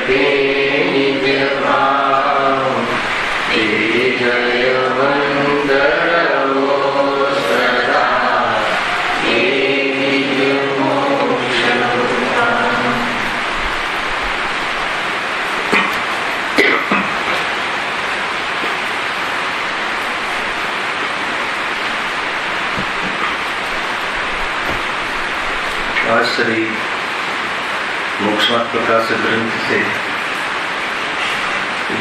रखे निज भाव, जय वंदरवो सदा, हे निज मोक्ष धाम। आज श्री मोक्षमार्ग प्रकाश ग्रंथ से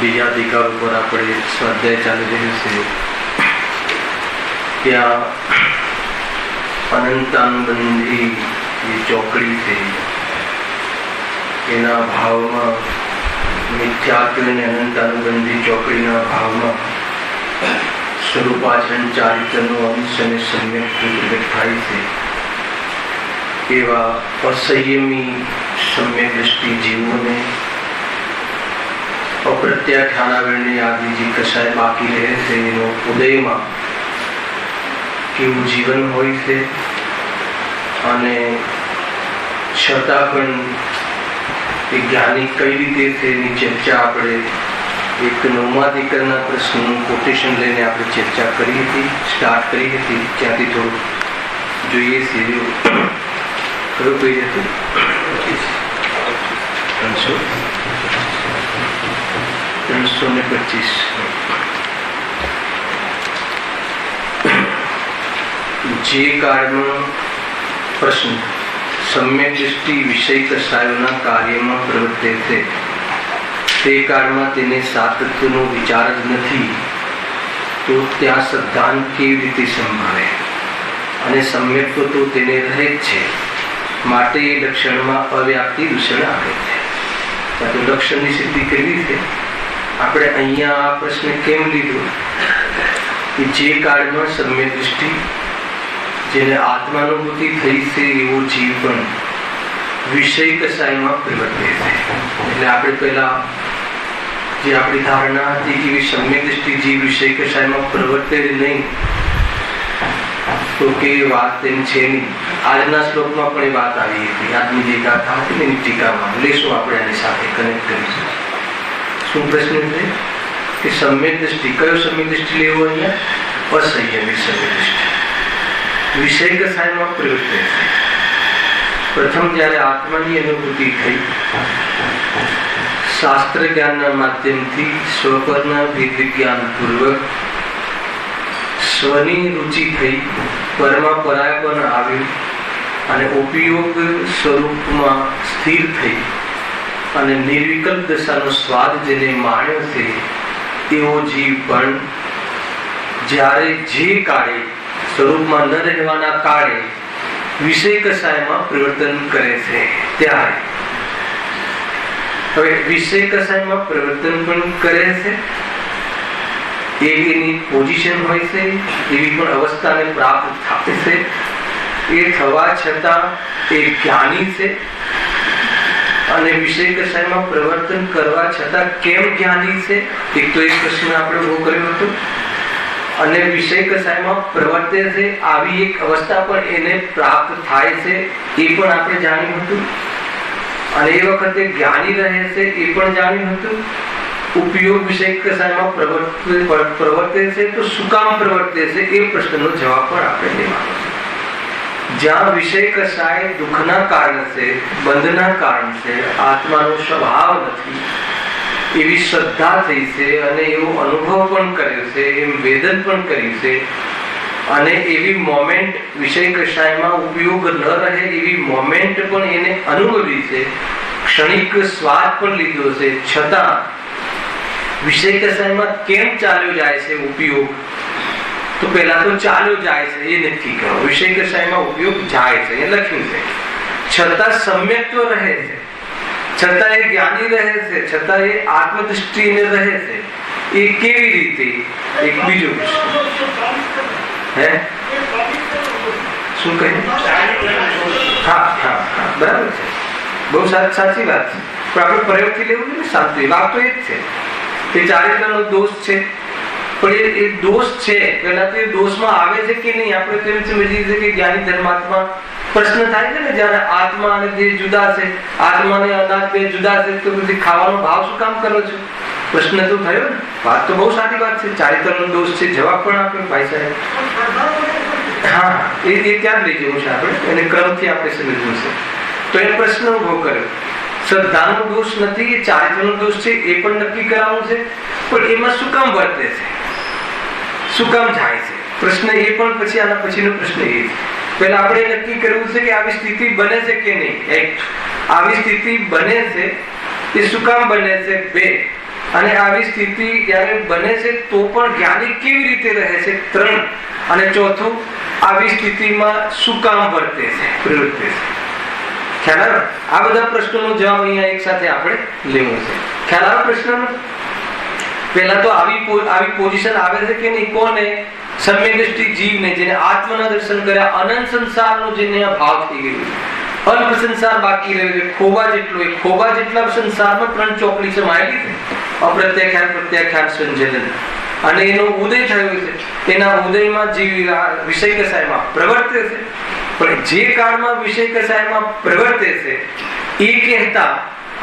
बीजा अधिकार पर આપણે સ્વાધ્યાય ચાલી રહ્યું છે ત્યાં અનંતાનુબંધી જે ચોકડી છે એના ભાવમાં મિથ્યાત્વ અને અનંતાનુબંધી ચોકડીના ભાવમાં સ્વરૂપાચરણ ચારિત્રનો અંશ અને સમ્યક પ્રગટ થાય છે। એવા અસંયમી સમ્યક દ્રષ્ટિ જીવોને અપ્રત્યાખ્યાનાવરણી આદિ જે કશાય બાકી રહે છે એનો ઉદયમાં કેવું જીવન હોય છે અને છતાં પણ એ જ્ઞાની કઈ રીતે છે એની ચર્ચા આપણે એક નવમાધિકરના પ્રશ્નનું કોટેશન લઈને આપણે ચર્ચા કરી હતી, સ્ટાર્ટ કરી હતી। ત્યાંથી થોડું જોઈએ છીએ। કયું પેજ હતું? 325। જે કાળમાં પ્રશ્ન સમ્યક દૃષ્ટિ વિષય કસાયોના કાર્યમાં પ્રવર્તે છે તે કાળમાં તેને સાતત્વનો વિચાર જ નથી, તો ત્યાં સિદ્ધાંત કેવી રીતે સંભાળે? અને સમ્યક્ત્વ તો તેને રહે જ છે, માટે એ લક્ષણમાં અવ્યાપ્તિ દૂષણ આવે છે। તો લક્ષણની સિદ્ધિ કરવી છે। આપણે અહીંયા આ પ્રશ્ન કેમ લીધો કે જે કાળમાં સમ્યક દૃષ્ટિ જેને આત્માનુભૂતિ થઈ છે એવો જીવ પણ વિષય કસાયમાં પ્રવર્તે છે। એટલે આપણે પહેલા જે આપણી ધારણા હતી કે સમ્યક દૃષ્ટિ જીવ વિષય કસાયમાં પ્રવર્તે નહીં, તો કે વાત તેમ છે નહીં। આજના શ્લોકમાં પણ એ વાત આવી હતી, આજની જે ગાથા હતી એની ટીકામાં લેશું આપણે આની સાથે કનેક્ટ કરીશું। શું પ્રશ્ન છે કે સમ્યક દૃષ્ટિ, કયો સમ્યક દૃષ્ટિ લેવો? અહીંયા અસંયમી સમ્યક દૃષ્ટિ વિષય કસાયમાં પ્રવૃત્તિ છે। પ્રથમ જ્યારે આત્માની અનુભૂતિ થઈ, શાસ્ત્ર જ્ઞાનના માધ્યમથી સ્વપરના વિજ્ઞાન પૂર્વક સ્વની રુચિ થઈ, પરમાં પરાયપન આવ્યું અને ઉપયોગ સ્વરૂપમાં સ્થિર થઈ અને નિર્વિકલ્પ દશાનો સ્વાદ જેને માણ્યો છે તેવો જીવ પણ જ્યારે જે કાળે સ્વરૂપમાં ન રહેવાના કાળે વિષય કસાયમાં પરિવર્તન કરે છે ત્યારે, હવે વિષય કસાયમાં પરિવર્તન પણ કરે છે એની પોઝિશન હોય છે, એવી પણ અવસ્થાને પ્રાપ્ત થાય છે। એ થવા છતાં એ જ્ઞાની છે અને વિષય કસાયમાં પરિવર્તન કરવા છતાં કેમ જ્ઞાની છે? એક તો એક પ્રશ્ન આપણે ઉભો કર્યો હતો। અને વિષય કસાયમાં પ્રવર્તે છે આવી એક અવસ્થા પણ એને પ્રાપ્ત થાય છે એ પણ આપણે જાણ્યું હતું। અને એ વખતે જ્ઞાની રહે છે એ પણ જાણ્યું હતું। ઉપયોગ વિષય કસાયમાં પ્રવર્તે છે તો શું કામ પ્રવર્તે છે એ પ્રશ્નનો જવાબ પણ આપણે લેવાનો છે। જ્યાં વિષય કસાય દુઃખના કારણ છે, બંધના કારણ છે, આત્માનો સ્વભાવ નથી એવી શ્રદ્ધા થઈ છે અને એવો અનુભવ પણ કર્યો છે, એમ વેદન પણ કર્યું છે અને એવી મોમેન્ટ વિષય કસાયમાં ઉપયોગ ન રહે એવી મોમેન્ટ પણ એને અનુભવી છે, ક્ષણિક સ્વાદ પણ લીધો છે, છતાં વિષય કસાયમાં કેમ ચાલ્યો જાય છે ઉપયોગ? તો પહેલા તો ચાલ્યો જાય છે એ નક્કી કરો। વિષય કસાયમાં ઉપયોગ જાય છે એ લખ્યું છે, છતાં સમ્યક્ત્વ રહે છે, છતાં એ જ્ઞાની રહે છે, છતાં એ આત્મદૃષ્ટિને રહે છે। એ કેવી રીતે? એક બીજો પ્રશ્ન હે શું કહ્યું? હા હા હા બરાબર છે, બહુ સાચી વાત છે, પણ આપણે પ્રયોગથી લેવું છે ને શાંતિ। વાત તો એ જ છે કે ચારિત્રનો દોષ છે, પણ એ દોષ છે પહેલા તો એ દોષમાં આવે છે કે નહીં? આપણે તો એમ સમજીએ છીએ કે જ્ઞાની ધર્માત્મા પ્રશ્ન થાય છે ને, જયારે આત્મા અને દેહ જુદા છે, આત્મા અને અનાજ બે જુદા છે, તો પછી ખાવાનો ભાવ શું કામ કરો છો? પ્રશ્ન તો થયો ને. વાત તો બહુ સારી વાત છે, ચારિત્રનો દોષ છે, જવાબ પણ આપ્યો ભાઈ સાહેબ. હા, એ ત્યાં લઈ જવું છે આપણે, એને ક્રમથી આપણે સમજવું છે. તો એ પ્રશ્ન ઉભો કર્યો, શ્રદ્ધાનો દોષ નથી, એ ચારિત્રનો દોષ છે, એ પણ નક્કી કરાવવું છે. પણ એમાં શું કામ વર્તે છે, શું કામ જાય છે? પ્રશ્ન એ પણ પછી આના પછીનો પ્રશ્ન એ છે. પહેલા આપણે નક્કી કરવું છે કે આવી સ્થિતિ બને છે કે નહીં. આવી સ્થિતિ બને છે, એ શું કામ બને છે? બે. અને આવી સ્થિતિ જ્યારે બને છે તો પણ જ્ઞાની કેવી રીતે રહે છે? ત્રણ. અને ચોથું, આવી સ્થિતિમાં શું કામ વર્તે છે, પ્રવૃત્તિ છે? ખ્યાલ આવે? આ બધા પ્રશ્નોનો જવાબ અહીંયા એક સાથે આપણે લેવો છે. ખ્યાલ આવે પ્રશ્નનો? પહેલા તો આવી પોઝિશન આવે છે કે નહીં? કોને? સમ્યક દ્રષ્ટિ જીવને, જેને આત્મના દર્શન કર્યા, અનંત સંસારનો જેને ભાવ થઈ ગયો, અલ્પ સંસાર બાકી રહ્યો છે, ખોબા જેટલો. એ ખોબા જેટલા સંસારમાં ત્રણ ચોકડી સમાયેલી છે, અપ્રત્યાખ્યાન, પ્રત્યાખ્યાન, સંજલન. અને એનો ઉદય થયો છે, એના ઉદયમાં જીવ વિષય કસાયમાં પ્રવર્તે છે. પણ જે કાળમાં વિષય કસાયમાં પ્રવર્તે છે એ કહેતા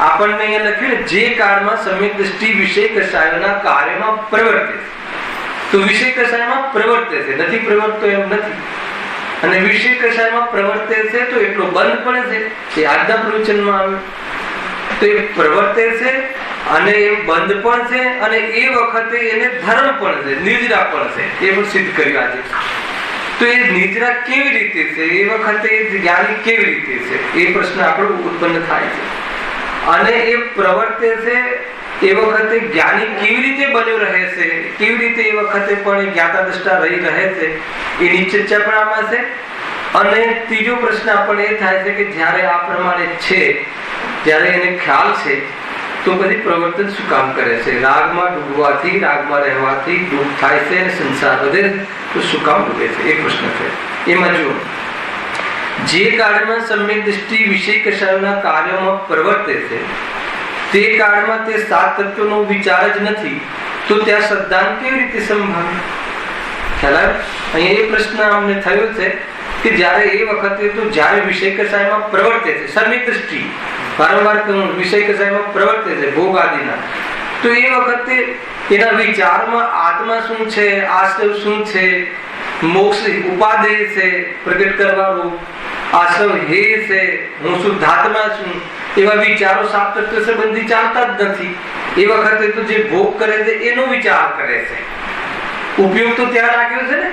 આપણને અહીંયા લખ્યું ને, જે કાળમાં સમ્યક દ્રષ્ટિ વિષય કસાયોના કાર્યમાં પ્રવર્તે છે. તો વિષય કસાયમાં પ્રવર્તે છે, નથી પ્રવર્તતો એમ નથી. અને વિષય કસાયમાં પ્રવર્તે છે તો એટલો બંધ પણ છે, એ આજના પ્રવચનમાં આવ્યું. તો એ પ્રવર્તે છે અને એ બંધ પણ છે, અને એ વખતે એને ધર્મ પણ છે, નિદ્રા પણ છે. એ પણ સિદ્ધ કર્યું આજે. તો એ નિદ્રા કેવી રીતે છે, એ વખતે જ્ઞાની કેવી રીતે છે, એ પ્રશ્ન આપણો ઉત્પન્ન થાય છે. અને એ પ્રવર્તે છે એ વખતે જ્ઞાની કેવી રીતે બન્યો રહે છે, કેવી રીતે એ વખતે પણ જ્ઞાતા દ્રષ્ટા રહી રહે છે, એની ચર્ચા પણ આમાં છે. અને ત્રીજો પ્રશ્ન આપણને એ થાય છે કે જ્યારે આ પ્રમાણે છે, જ્યારે એને ખ્યાલ છે, તો પછી પ્રવર્તન શું કામ કરે છે? રાગમાં ડૂબવાથી, રાગમાં રહેવાથી દુઃખ થાય છે અને સંસાર વધે, તો શું કામ ડૂબે છે? એ પ્રશ્ન છે. એમાં જુઓ, જે કાળમાં સમ્યક દ્રષ્ટિ વિષય કસાયોના કાર્યોમાં પ્રવર્તે છે, તે કાળમાં તે સાત તત્વનો વિચાર જ નથી, તો ત્યાં શ્રદ્ધા કેવી રીતે સંભાવે? ખ્યાલ આવે? અહીંયા એ પ્રશ્ન અમને થયો છે કે જ્યારે એ વખતે તો જ્યારે વિષય કસાયમાં પ્રવર્તે છે, સમ્યક દ્રષ્ટિ વારંવાર વિષય કસાયમાં પ્રવર્તે છે ભોગ આદિના, તો એ વખતે એના વિચારમાં આત્મા શું છે, આશ્રવ શું છે, મોક્ષ ઉપાદેય છે, પ્રગટ કરવાનું આશ્રવ હે છે, હું શુદ્ધાત્મા છું, એવા વિચારો સાત તત્વ સંબંધી ચાલતા જ નથી. એ વખતે તો જે ભોગ કરે છે એનો વિચાર કરે છે. ઉપયોગ તો ત્યાં રાખ્યો છે ને,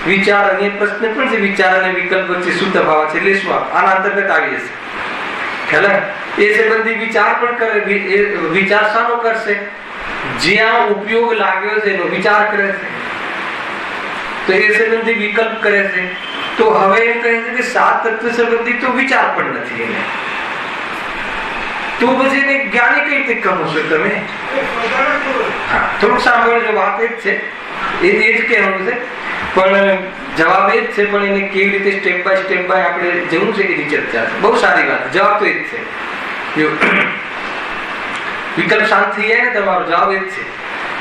વિચાર. અને પ્રશ્ન પણ છે, વિચાર અને વિકલ્પ વચ્ચે શું તફાવત છે, એટલે શું આના અંતર્ગત આવી જશે. ખ્યાલ? એ સંબંધી વિચાર પણ કરે. વિચાર શાનો કરશે? જ્યાં ઉપયોગ લાગ્યો છે એનો વિચાર કરે છે. તો એ સંબંધી વિકલ્પ કરે છે. તો હવે એમ કહે છે કે સાત તત્વ સંબંધી તો વિચાર પણ નથી એને, તો પછી એને જ્ઞાની કઈ રીતે કહો છો તમે? થોડુંક સાંભળજો, વાત એ જ છે, એ જ કહેવું છે. પણ જવાબ એ જ છે, પણ એને કેવી રીતે સ્ટેપ બાય આપણે જવું છે એની ચર્ચા છે. બહુ સારી વાત. જવાબ તો એ જ છે. વિકલ્પ શાંત થઈ જાય ને, તમારો જવાબ એ જ છે.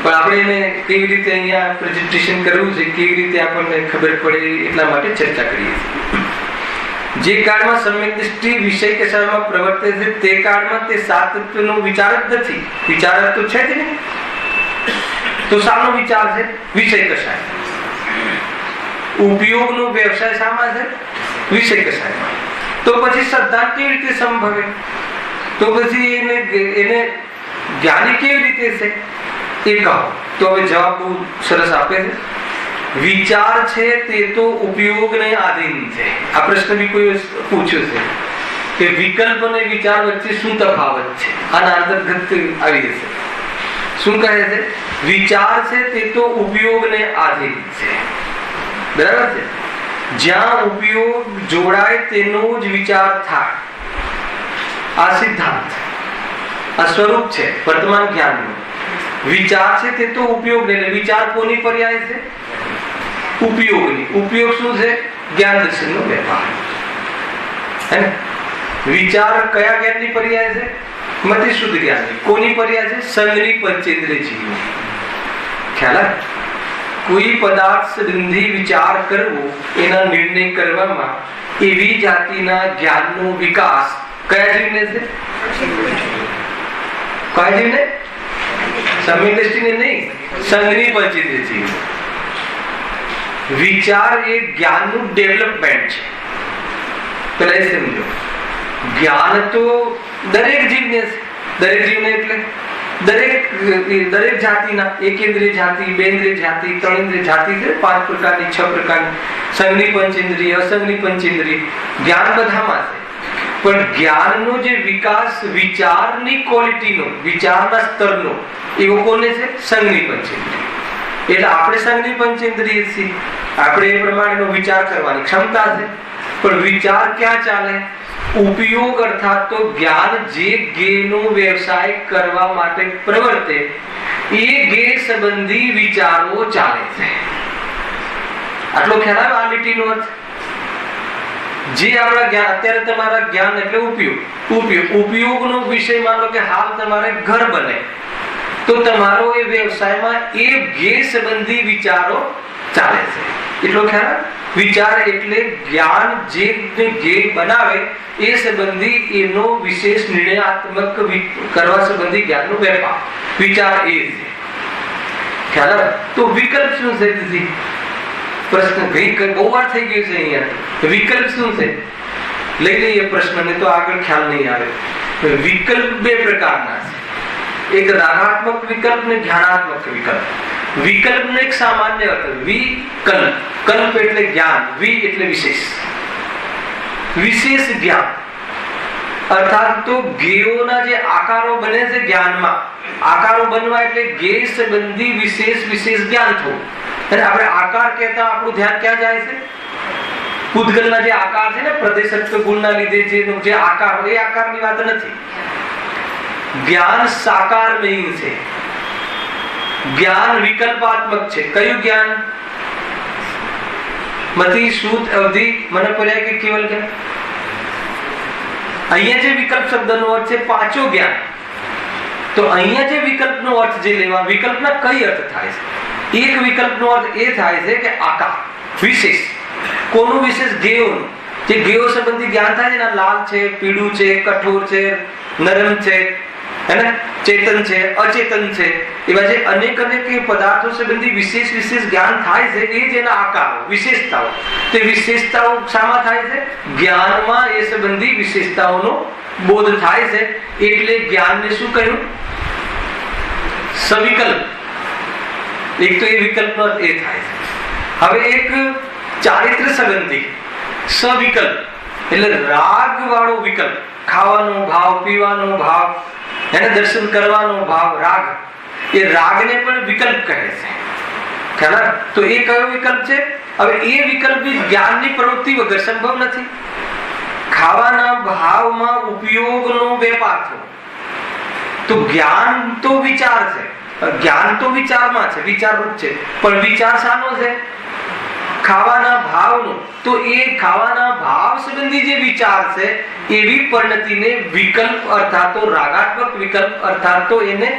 પણ આપણે એને કેવી રીતે અહીંયા પ્રેઝન્ટેશન કરવું છે, કેવી રીતે આપણને ખબર પડે, એટલા માટે ચર્ચા કરીએ છીએ. જે કાળમાં સમ્યક દ્રષ્ટિ વિષય કસાયમાં પ્રવર્તે છે, તે કાળમાં તે સાત તત્વનો વિચાર જ નથી. વિચાર તો છે જ નહીં. તો શાનો વિચાર છે? વિષય કસાય. ઉપયોગનો વ્યવસાય શામાં છે? વિષય કસાયમાં. તો પછી શ્રદ્ધા કેવી રીતે સંભવે? તો પછી એને જ્ઞાની કેવી રીતે છે એ કહો. તો હવે જવાબ બહુ સરસ આપે છે. વિચાર છે તે તો ઉપયોગને આધીન છે. આ પ્રશ્ન બી કોઈ પૂછ્યો છે કે વિકલ્પ અને વિચાર વચ્ચે શું તફાવત છે? આના અંતર્ગત આવી જશે. શું કહે છે? વિચાર છે તે તો ઉપયોગને આધીન છે. બરાબર છે? જ્યાં ઉપયોગ જોડાય તેનો જ વિચાર થાય. આ સિદ્ધાંત, આ સ્વરૂપ છે વર્તમાન જ્ઞાનનું. વિચાર છે તે તો ઉપયોગ ને, વિચાર કોની પર્યાય છે? ઉપયોગની. ઉપયોગ શું છે? જ્ઞાન દર્શનનો વ્યવહાર. હે ને? વિચાર કયા જ્ઞાનની પર્યાય છે? મતિ શુદ્ધ જ્ઞાનની. કોની પર્યાય છે? સંગની પંચેન્દ્રિય જીવની. ખ્યાલ આવે? કોઈ પદાર્થ સંબંધી વિચાર કરવો, એના નિર્ણય કરવામાં એવી જાતિના જ્ઞાનનો વિકાસ કયા જીવને છે? કયા જીવને? સમય દ્રષ્ટિને નહીં, સંઘની પંચેન્દ્રિય જીવ. વિચાર એ જ્ઞાનનું ડેવલપમેન્ટ છે. પેલા એ સમજો, જ્ઞાન તો દરેક જીવને છે. દરેક જીવને એટલે દરેક જાતિના, એકેન્દ્રિય જાતિ, બેન્દ્રિય જાતિ, ત્રણેન્દ્રિય જાતિ છે, 5 પ્રકારની, 6 પ્રકારની, સંઘની પંચેન્દ્રિય, અસંઘની પંચેન્દ્રિય, જ્ઞાન બધામાં છે. પણ જ્ઞાનનો જે વિકાસ વિચારની ક્વોલિટીનો, વિચારના સ્તરનો, એવો કોને છે? સંઘની પંચેન્દ્રિય. એટલે આપણે સંઘની પંચેન્દ્રિય છીએ, આપણે એ પ્રમાણેનો વિચાર કરવાની ક્ષમતા છે. પણ વિચાર ક્યાં ચાલે? ઉપયોગ અર્થાત તો જ્ઞાન જે જ્ઞેયનો વ્યવસાય કરવા માટે પ્રવર્તે એ જ્ઞેય સંબંધી વિચારો ચાલે છે. આટલો ખ્યાલ આવે આ લીટીનો અર્થ? જે આપણા જ્ઞાન, અત્યારે તમારા જ્ઞાન એટલે ઉપયોગનો વિષય, માનો કે હાલ તમારે ઘર બને તો તમારો એ વ્યવસાયમાં એ જ્ઞેય સંબંધી વિચારો ચાલે છે. એટલો ખ્યાલ? વિચાર એટલે જ્ઞાન જે જ્ઞેય બનાવે એ સંબંધી એનો વિશેષ નિર્ણયાત્મક કરવા સંબંધી જ્ઞાનનો વેપાર, વિચાર એ છે. ખ્યાલ આવે? તો વિકલ્પ શું છે? પ્રશ્ન બહુ વાર થઈ ગયો છે અહીંયા. વિકલ્પ શું છે? લઈ લઈએ પ્રશ્નને તો આગળ ખ્યાલ નહીં આવે. વિકલ્પ બે પ્રકારના છે, એક રાગાત્મક વિકલ્પ ને ધ્યાનાત્મક વિકલ્પ. વિકલ્પનો એક સામાન્ય અર્થ વિકલ્પ, કલ્પ એટલે જ્ઞાન, વિ એટલે વિશેષ, વિશેષ જ્ઞાન. અર્થાત તો જ્ઞેયોના જે આકારો બને છે જ્ઞાનમાં, આકારો બનવા એટલે જ્ઞેય સંબંધી વિશેષ જ્ઞાન થવું. અને આપણે આકાર કહેતા આપણું ધ્યાન ક્યાં જાય છે? પૂતગલના જે આકાર છે ને, પ્રદેશત્વ ગુણના લીધે જે આકાર, એ આકારની વાત નથી. જ્ઞાન સાકાર નહીં છે, જ્ઞાન વિકલ્પાત્મક છે. કયું જ્ઞાન? મતિ, શુદ્ધ, અવધિ, મનોપર્યાય કે કેવલ જ્ઞાન? અહીંયા જે વિકલ્પ શબ્દનો અર્થ છે પાંચો જ્ઞાન. તો અહીંયા જે વિકલ્પનો અર્થ જે લેવા, વિકલ્પના કઈ અર્થ થાય છે? એક વિકલ્પનો અર્થ એ થાય છે કે આકાર, વિશેષ. કોનું વિશેષ? જ્ઞેયોનું. જે જ્ઞેયો સંબંધી જ્ઞાન થાય છે ને, લાલ છે, પીળું છે, કઠોર છે, નરમ છે, ચેતન છે, અચેતન છે, એવા જે અનેક પદાર્થો સંબંધી વિશેષ જ્ઞાન થાય છે, એ જ એના આકારો, વિશેષતાઓ. તે વિશેષતાઓ શામાં થાય છે? જ્ઞાનમાં એ સંબંધી વિશેષતાઓનો બોધ થાય છે. એટલે જ્ઞાનને શું કહ્યું? સવિકલ્પ. એક તો એ વિકલ્પનો અર્થ એ થાય છે. હવે એક ચારિત્ર સંબંધી સવિકલ્પ એટલે રાગ વાળો વિકલ્પ, ખાવાનો ભાવ, પીવાનો ભાવ, એને દર્શન કરવાનો ભાવ, રાગ. એ રાગને પણ વિકલ્પ કહે છે. ખ્યાલ? તો એ કયો વિકલ્પ છે? હવે એ વિકલ્પ જ્ઞાનની પ્રવૃત્તિ વગર સંભવ નથી. ખાવાના ભાવમાં ઉપયોગનો વેપાર થયો તો જ્ઞાન તો વિચાર છે, જ્ઞાન તો વિચારમાં છે, વિચારરૂપ છે. પણ વિચાર શાનો છે? ખાવાના ભાવનો. તો એ ખાવાના ભાવ સંબંધી જે વિચાર છે એવી પરિણતિને વિકલ્પ અર્થાત તો રાગાત્મક વિકલ્પ અર્થાત તો એને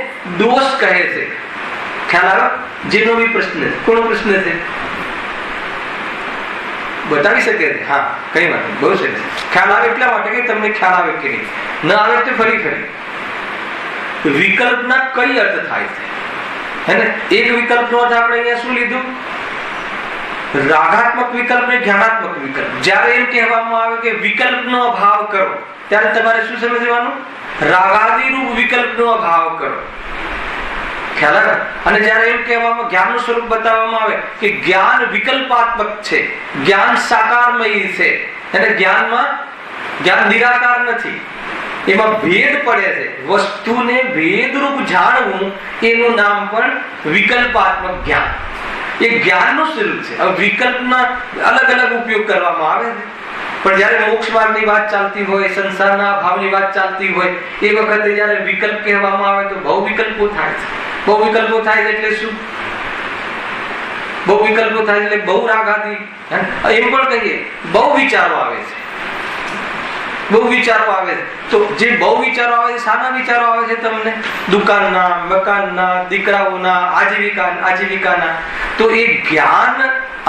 દોષ કહે છે. ખ્યાલ આવે? જેનો બી પ્રશ્ન છે. કોનો પ્રશ્ન છે? બતાવી શકે છે? હા, કઈ વાત નહીં, બહુ સરસ. ખ્યાલ આવે એટલા માટે કે તમને ખ્યાલ આવે કે નહીં, ન આવે તો ફરી વિકલ્પના કઈ અર્થ થાય છે? હે ને? એક વિકલ્પનો અર્થ આપણે અહીંયા શું લીધું? રાગાત્મક વિકલ્પ ને ધ્યાનાત્મક વિકલ્પ. જ્યારે એમ કહેવામાં આવે કે વિકલ્પનો અભાવ કરો, ત્યારે તમારે શું સમજવાનું? રાગાદિરૂપ વિકલ્પનો અભાવ કરો. ખ્યાલ આવે? અને જ્યારે એમ કહેવામાં, જ્ઞાનનું સ્વરૂપ બતાવવામાં આવે કે જ્ઞાન વિકલ્પાત્મક છે, જ્ઞાન સાકારમય છે, અને જ્ઞાન નિરાકાર નથી, એમાં ભેદ પડે છે. વસ્તુને ભેદરૂપ જાણવું એનું નામ પણ વિકલ્પાત્મક જ્ઞાન. એ જ્ઞાનનું સ્વરૂપ છે. હવે વિકલ્પના અલગ અલગ ઉપયોગ કરવામાં આવે છે. પણ જ્યારે મોક્ષ માર્ગની વાત ચાલતી હોય, સંસારના ભાવની વાત ચાલતી હોય, એ વખતે જ્યારે વિકલ્પ કહેવામાં આવે તો બહુ વિકલ્પો થાય છે. બહુ વિકલ્પો થાય છે એટલે શું? બહુ વિકલ્પો થાય એટલે બહુ રાગ આદિ, એમ પણ કહીએ બહુ વિચારો આવે છે. બહુ વિચારો આવે છે. તો જે બહુ વિચારો આવે છે, શાના વિચારો આવે છે તમને? દુકાનના, મકાનના, દીકરાઓના, આજીવિકાના. તો એ જ્ઞાન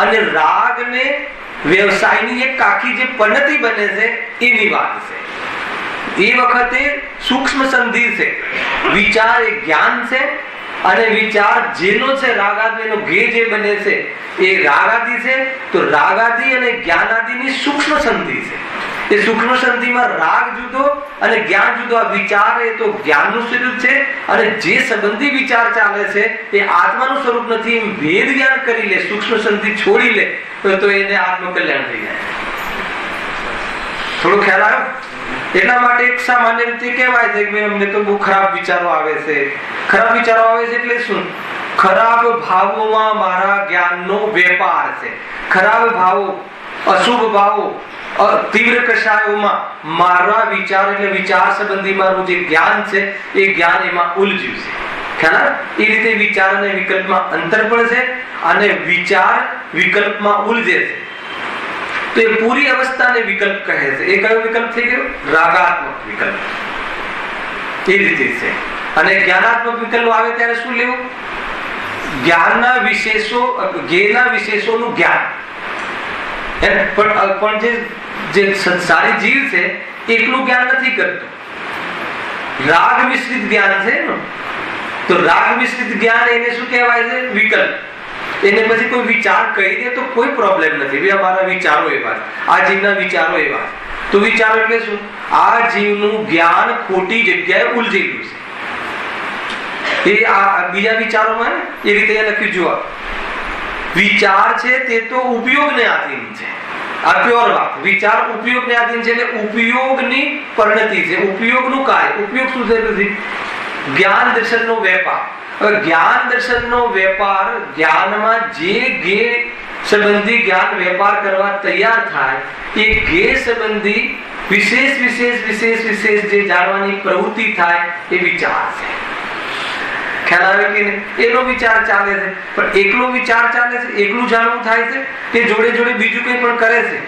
અને રાગ ને વ્યવસાયની એક આખી જે પનતી બને છે એની વાત છે. એ વખતે સૂક્ષ્મ સંધિ છે. વિચાર એ જ્ઞાન છે અને વિચાર જેનો છે રાગાદિનો ગે જે બને છે એ રાગાદિ છે. તો રાગાદિ અને જ્ઞાનાદિની સૂક્ષ્મ સંધિ છે. એ સૂક્ષ્મ સંધિમાં રાગ જુદો અને જ્ઞાન જુદો. આ વિચાર એ તો જ્ઞાનનું સ્વરૂપ છે અને જે સંબંધી વિચાર ચાલે છે એ આત્માનું સ્વરૂપ નથી એમ ભેદ જ્ઞાન કરી લે, સૂક્ષ્મ સંધિ છોડી લે તો એને આત્મકલ્યાણ થઈ જાય. થોડો ખ્યાલ આવ્યો? એટલા માટે એક સામાન્ય રીતે કહેવાય છે કે અમને તો બહુ ખરાબ વિચારો આવે છે. ખરાબ વિચારો આવે છે એટલે શું? ખરાબ ભાવોમાં મારા જ્ઞાનનો વેપાર છે. ખરાબ ભાવો, અશુભ ભાવો, તીવ્ર કષાયોમાં મારા વિચાર એટલે વિચાર સંબંધી મારું જે જ્ઞાન છે એ જ્ઞાન એમાં ઉલઝ્યું છે. ખ્યાલ? એ રીતે વિચાર અને વિકલ્પમાં અંતર પણ છે અને વિચાર વિકલ્પમાં ઉલઝે છે. તો એ પૂરી અવસ્થાને વિકલ્પ કહે છે. એ કયો વિકલ્પ થઈ ગયો? રાગાત્મક વિકલ્પ. એ રીતે છે. અને જ્ઞાનાત્મક વિકલ્પ આવે ત્યારે શું લેવું? જ્ઞાનના વિશેષો, જ્ઞેયના વિશેષોનું જ્ઞાન. પણ જે સંસારી જીવ છે એકલું જ્ઞાન નથી કરતું, રાગ મિશ્રિત જ્ઞાન છે ને. તો રાગ મિશ્રિત જ્ઞાન એને શું કહેવાય છે? વિકલ્પ. એને પછી કોઈ વિચાર કહી દે તો કોઈ પ્રોબ્લેમ નથી. ભાઈ અમારા વિચારો એવા, આ જીવના વિચારો એવા. તો વિચારો એટલે શું? આ જીવનું જ્ઞાન ખોટી જગ્યાએ ઉલઝેલું છે. એ આ બીજા વિચારોમાં એ રીતે લખ્યું. જુઓ, વિચાર છે તે તો ઉપયોગને આધીન છે. આ પ્યોર વાત. વિચાર ઉપયોગને આધીન છે એટલે ઉપયોગની પરિણતિ છે, ઉપયોગનું કાર્ય. ઉપયોગ શું છે? જ્ઞાન દર્શનનો વેપાર. હવે જ્ઞાન દર્શનનો વેપાર, જ્ઞાનમાં જે ગે સંબંધી જ્ઞાન વેપાર કરવા તૈયાર થાય એ ગે સંબંધી વિશેષ જે જાણવાની પ્રવૃત્તિ થાય એ વિચાર છે. ખ્યાલ આવે કે નહીં? એનો વિચાર ચાલે છે. પણ એકલો વિચાર ચાલે છે, એકલું જાણવું થાય છે કે જોડે જોડે બીજું કંઈ પણ કરે છે?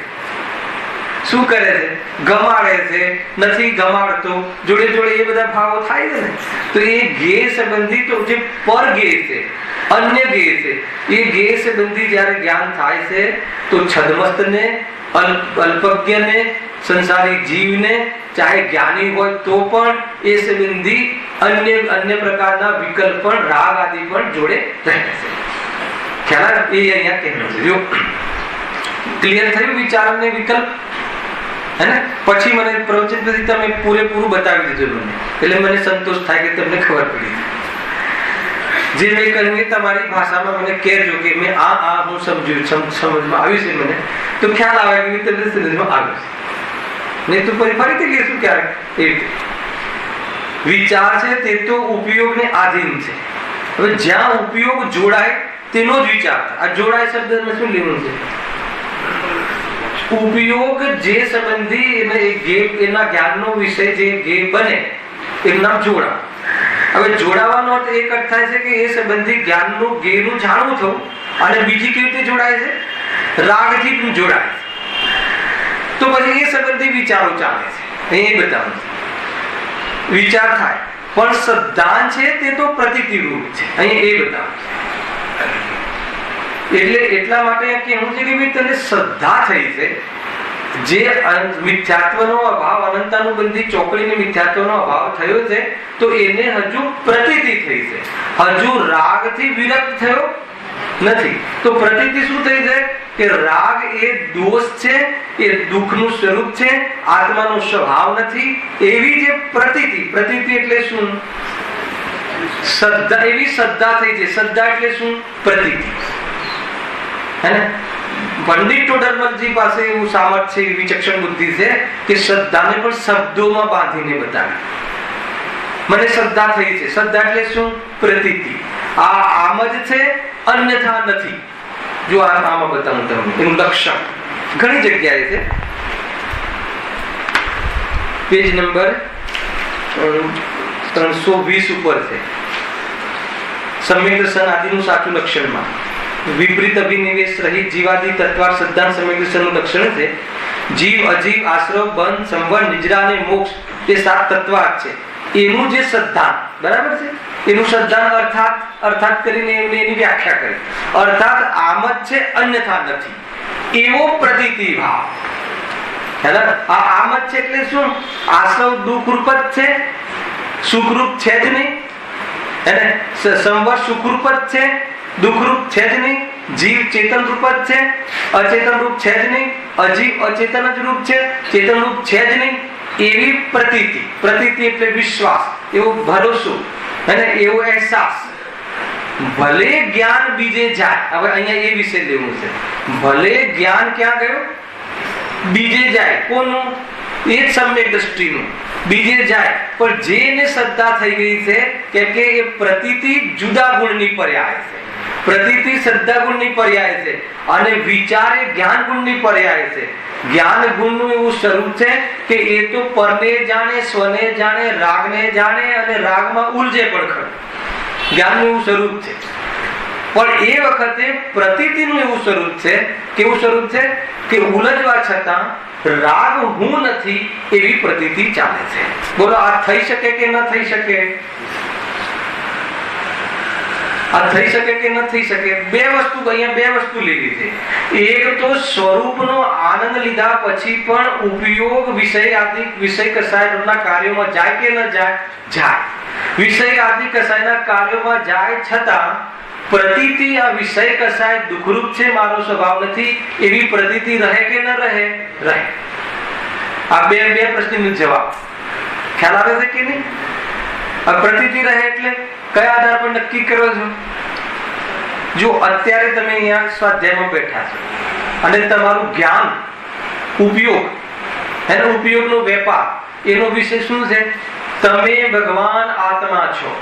શું કરે છે? ગમાડે છે, નથી ગમાડતો, જોડે જોડે એ બધા ભાવો થાય છે ને. તો એ ગે સંબંધી તો જે પર ગે છે, અન્ય ગે છે, એ ગે સંબંધી જ્યારે જ્ઞાન થાય છે તો છદમસ્તને, અલ્પજ્ઞને, સંસારી જીવને, ચાહે જ્ઞાની હોય તો પણ એ સંબંધી અન્ય પ્રકારના વિકલ્પ પણ, રાગ આદિ પણ જોડે રહે છે. ખ્યાલ? એ અહીંયા કહેવાનું છે. જો ક્લિયર થયું વિચાર અને વિકલ્પ? હે ને? પછી મને પ્રવચન પછી તમે પૂરેપૂરું બતાવી દીધું મને, એટલે મને સંતોષ થાય કે તમને ખબર પડી. જે મેં કહ્યું એ તમારી ભાષામાં મને કહેજો કે મેં આ હું સમજ્યું, સમજમાં આવ્યું છે મને, તો ખ્યાલ આવે કે તમને સમજમાં આવ્યું છે. નહીં તો ફરીથી લેશું ક્યારેક. એ રીતે વિચાર છે તે તો ઉપયોગને આધીન છે. હવે જ્યાં ઉપયોગ જોડાય તેનો જ વિચાર. આ જોડાય શબ્દને શું લેવું છે? ઉપયોગ જે સંબંધી એના જ્ઞાનનો વિષય જે ગે બને એનું નામ જોડા. હવે જોડાવાનો અર્થ એક અર્થ થાય છે કે એ સંબંધી જ્ઞાનનું ગેનું જાણવું થવું. અને બીજી કેવી રીતે જોડાય છે? રાગથી પણ જોડાય. તો પછી એ સંબંધી વિચારો ચાલે છે. એ બતાવું વિચાર થાય પણ શ્રદ્ધા છે તે તો પ્રતીતિ રૂપ છે. અહીં એ બતાવું. એટલે એટલા માટે કહેવું છે કે ભાઈ તને શ્રદ્ધા થઈ છે. જે મિથ્યાત્વનો અભાવ, અનંતાનુબંધી ચોકડીને મિથ્યાત્વનો અભાવ થયો છે તો એને હજુ પ્રતીતિ થઈ છે. હજુ રાગથી વિરક્ત થયો નથી. તો પ્રતીતિ શું થઈ છે? કે રાગ એ દોષ છે, એ દુઃખનું સ્વરૂપ છે, આત્માનો સ્વભાવ નથી. એવી જે પ્રતીતિ એટલે શું? શ્રદ્ધા. એવી શ્રદ્ધા થઈ છે. શ્રદ્ધા એટલે શું? પ્રતીતિ. હે ને? પંડિત ટોડરમલજી પાસે એવું સામર્થ્ય, એવી વિચક્ષણ બુદ્ધિ છે કે શ્રદ્ધાને પણ શબ્દોમાં બાંધીને બતાવી. મને શ્રદ્ધા થઈ છે. શ્રદ્ધા એટલે શું? પ્રતીતિ. આ આમ જ છે, અન્યથા નથી. જો આમાં બતાવું તમને એનું લક્ષણ ઘણી જગ્યાએ છે. પેજ નંબર 320 ઉપર છે. સમ્યક દર્શન આદિનું સાચું લક્ષણમાં વિપરીત અભિનિવેશ રહિત જીવાદી તત્વાર સિદ્ધાંત સમ્યક દર્શનનું લક્ષણ છે જીવ, અજીવ, આશ્રવ, બંધ, સંવર, નિજરા અને મોક્ષ એ 7 તત્વાર્થ છે. એનું જે શ્રદ્ધા, બરાબર છે, એનું શ્રદ્ધા અર્થાત કરીને એની વ્યાખ્યા કરી. અર્થાત આમ જ છે, અન્યથા નથી, એવો પ્રતીતિ ભાવ. આમ જ છે એટલે શું? આશ્રવ દુઃખરૂપ જ છે, સુખરૂપ છે જ નહીં. સંવર સુખરૂપ જ છે, દુઃખરૂપ છે જ નહીં. જીવ ચેતન રૂપ જ છે, અચેતન રૂપ છે જ નહીં. અજીવ અચેતન જ રૂપ છે, ચેતન રૂપ છે જ નહીં. એવી પ્રતીતિ. પ્રતીતિ એટલે વિશ્વાસ, એવો ભરોસો અને એવો અહેસાસ. ભલે જ્ઞાન બીજે જાય. હવે અહીંયા એ વિશે લેવું છે. ભલે જ્ઞાન ક્યાં ગયું? બીજે જાય. કોનું? એ જ સમ્યક દ્રષ્ટિનું બીજે જાય. પણ જેને શ્રદ્ધા થઈ ગઈ છે, કેમ કે એ પ્રતીતિ જુદા ગુણની પર્યાય છે. પ્રતીતિ શ્રદ્ધા ગુણની પર્યાય છે અને વિચાર એ જ્ઞાન ગુણની પર્યાય છે. જ્ઞાન ગુણનું એવું સ્વરૂપ છે કે એ તો પરને જાણે, સ્વને જાણે, રાગને જાણે અને રાગમાં ઉલજે પણ ખરું. જ્ઞાનનું એવું સ્વરૂપ છે. પણ એ વખતે પ્રતીતિનું એવું સ્વરૂપ છે. કેવું સ્વરૂપ છે? કે ઉલજવા છતાં રાગ હું નથી એવી પ્રતીતિ ચાલે છે. બોલો, આ થઈ શકે કે ન થઈ શકે? આ થઈ શકે કે ન થઈ શકે? અહીંયા બે વસ્તુ લીધી છે. એક તો સ્વરૂપનો આનંદ લીધા પછી પણ ઉપયોગ વિષય આદિ વિષય કસાયના કાર્યોમાં જાય કે ન જાય? જાય. વિષય આદિ કસાયના કાર્યોમાં જાય છતાં પ્રતીતિ આ વિષય કસાય દુઃખરૂપ છે, મારો સ્વભાવ નથી એવી પ્રતીતિ રહે કે ન રહે? રહે. આ બે પ્રશ્નનો જવાબ ખ્યાલ આવે છે કે નહીં? આ પ્રતીતિ રહે એટલે કયા આધાર પર નક્કી કરો છો? જો અત્યારે તમે અહીંયા સ્વાધ્યાયમાં બેઠા છો અને તમારું જ્ઞાન, ઉપયોગ, એનો ઉપયોગનો વેપાર, એનો વિષય શું છે? તમે ભગવાન આત્મા છો.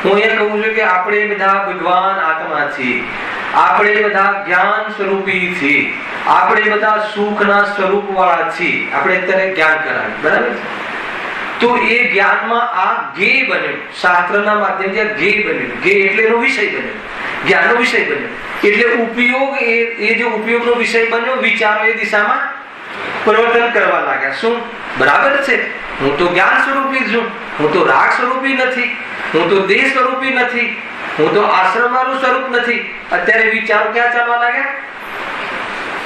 હું એ કહું છું કે આપણે બધા ભગવાન આત્મા છીએ. આપણે બધા જ્ઞાન સ્વરૂપી છીએ. આપણે બધા સુખના સ્વરૂપ વાળા છીએ. આપણે અત્યારે જ્ઞાન કરાવ્યું, બરાબર છે? તો એ જ્ઞાનમાં આ જ્ઞેય બન્યું. શાસ્ત્રના માધ્યમથી આ જ્ઞેય બન્યું. જ્ઞેય એટલે એનો વિષય બન્યો, જ્ઞાનનો વિષય બન્યો. એટલે ઉપયોગ એ જે ઉપયોગનો વિષય બન્યો, વિચારો એ દિશામાં પરિવર્તન કરવા લાગ્યા. શું? બરાબર છે, હું તો જ્ઞાન સ્વરૂપી છું, હું તો રાગ સ્વરૂપી નથી, હું તો દેહ સ્વરૂપી નથી, હું તો આશ્રમવાળું સ્વરૂપ નથી. અત્યારે વિચારો ક્યાં ચાલવા લાગ્યા?